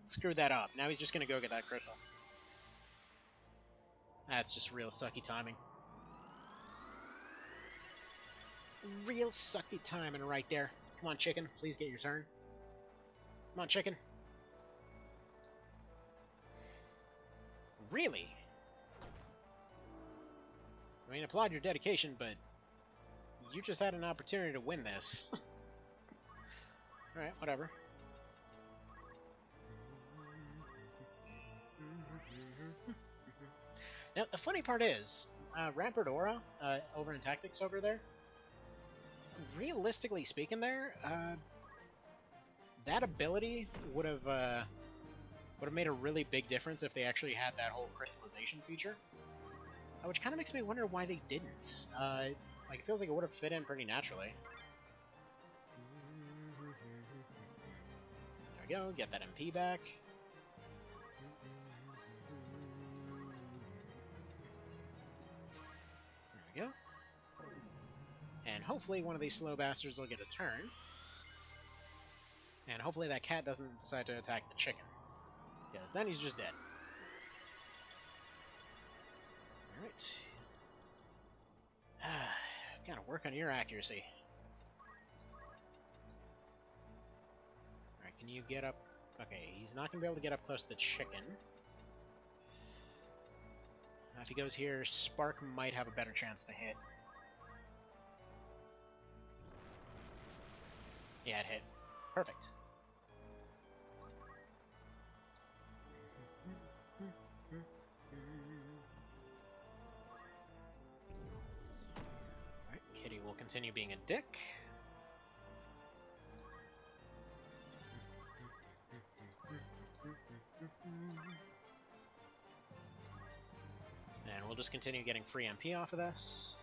Screwed that up. Now he's just gonna go get that crystal. That's just real sucky timing. Real sucky timing right there. Come on, chicken. Please get your turn. Come on, chicken. Really? I mean, applaud your dedication, but you just had an opportunity to win this. Alright, whatever. Now, the funny part is, Rampart Aura, over in Tactics over there, realistically speaking there, that ability would have made a really big difference if they actually had that whole crystallization feature. Which kind of makes me wonder why they didn't. Like, it feels like it would have fit in pretty naturally. There we go, get that MP back. There we go. And hopefully one of these slow bastards will get a turn. And hopefully that cat doesn't decide to attack the chicken. Because then he's just dead. Alright. Gotta work on your accuracy. Alright, can you get up? Okay, he's not gonna be able to get up close to the chicken. If he goes here, Spark might have a better chance to hit. Yeah, it hit. Perfect. Alright, Kitty will continue being a dick. And we'll just continue getting free MP off of this.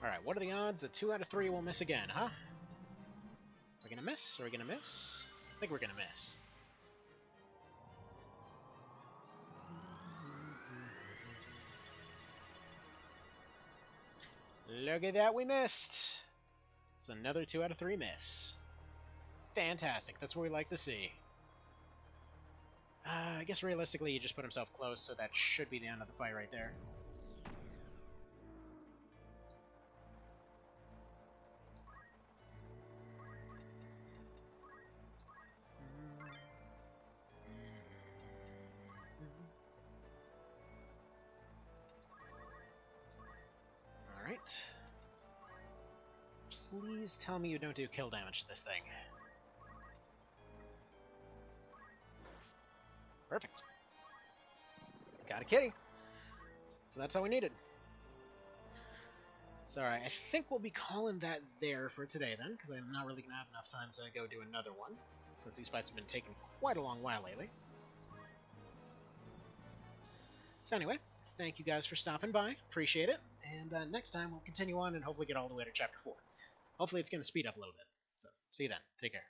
Alright, what are the odds that 2 out of 3 will miss again, huh? Are we gonna miss? Are we gonna miss? I think we're gonna miss. Look at that, we missed! It's another 2 out of 3 miss. Fantastic, that's what we like to see. I guess realistically he just put himself close, so that should be the end of the fight right there. Alright. Please tell me you don't do kill damage to this thing. Perfect. Got a kitty. So that's all we needed. So alright, I think we'll be calling that there for today then, because I'm not really going to have enough time to go do another one, since these fights have been taking quite a long while lately. So anyway, thank you guys for stopping by. Appreciate it. And next time we'll continue on and hopefully get all the way to Chapter 4. Hopefully it's going to speed up a little bit. So, see you then. Take care.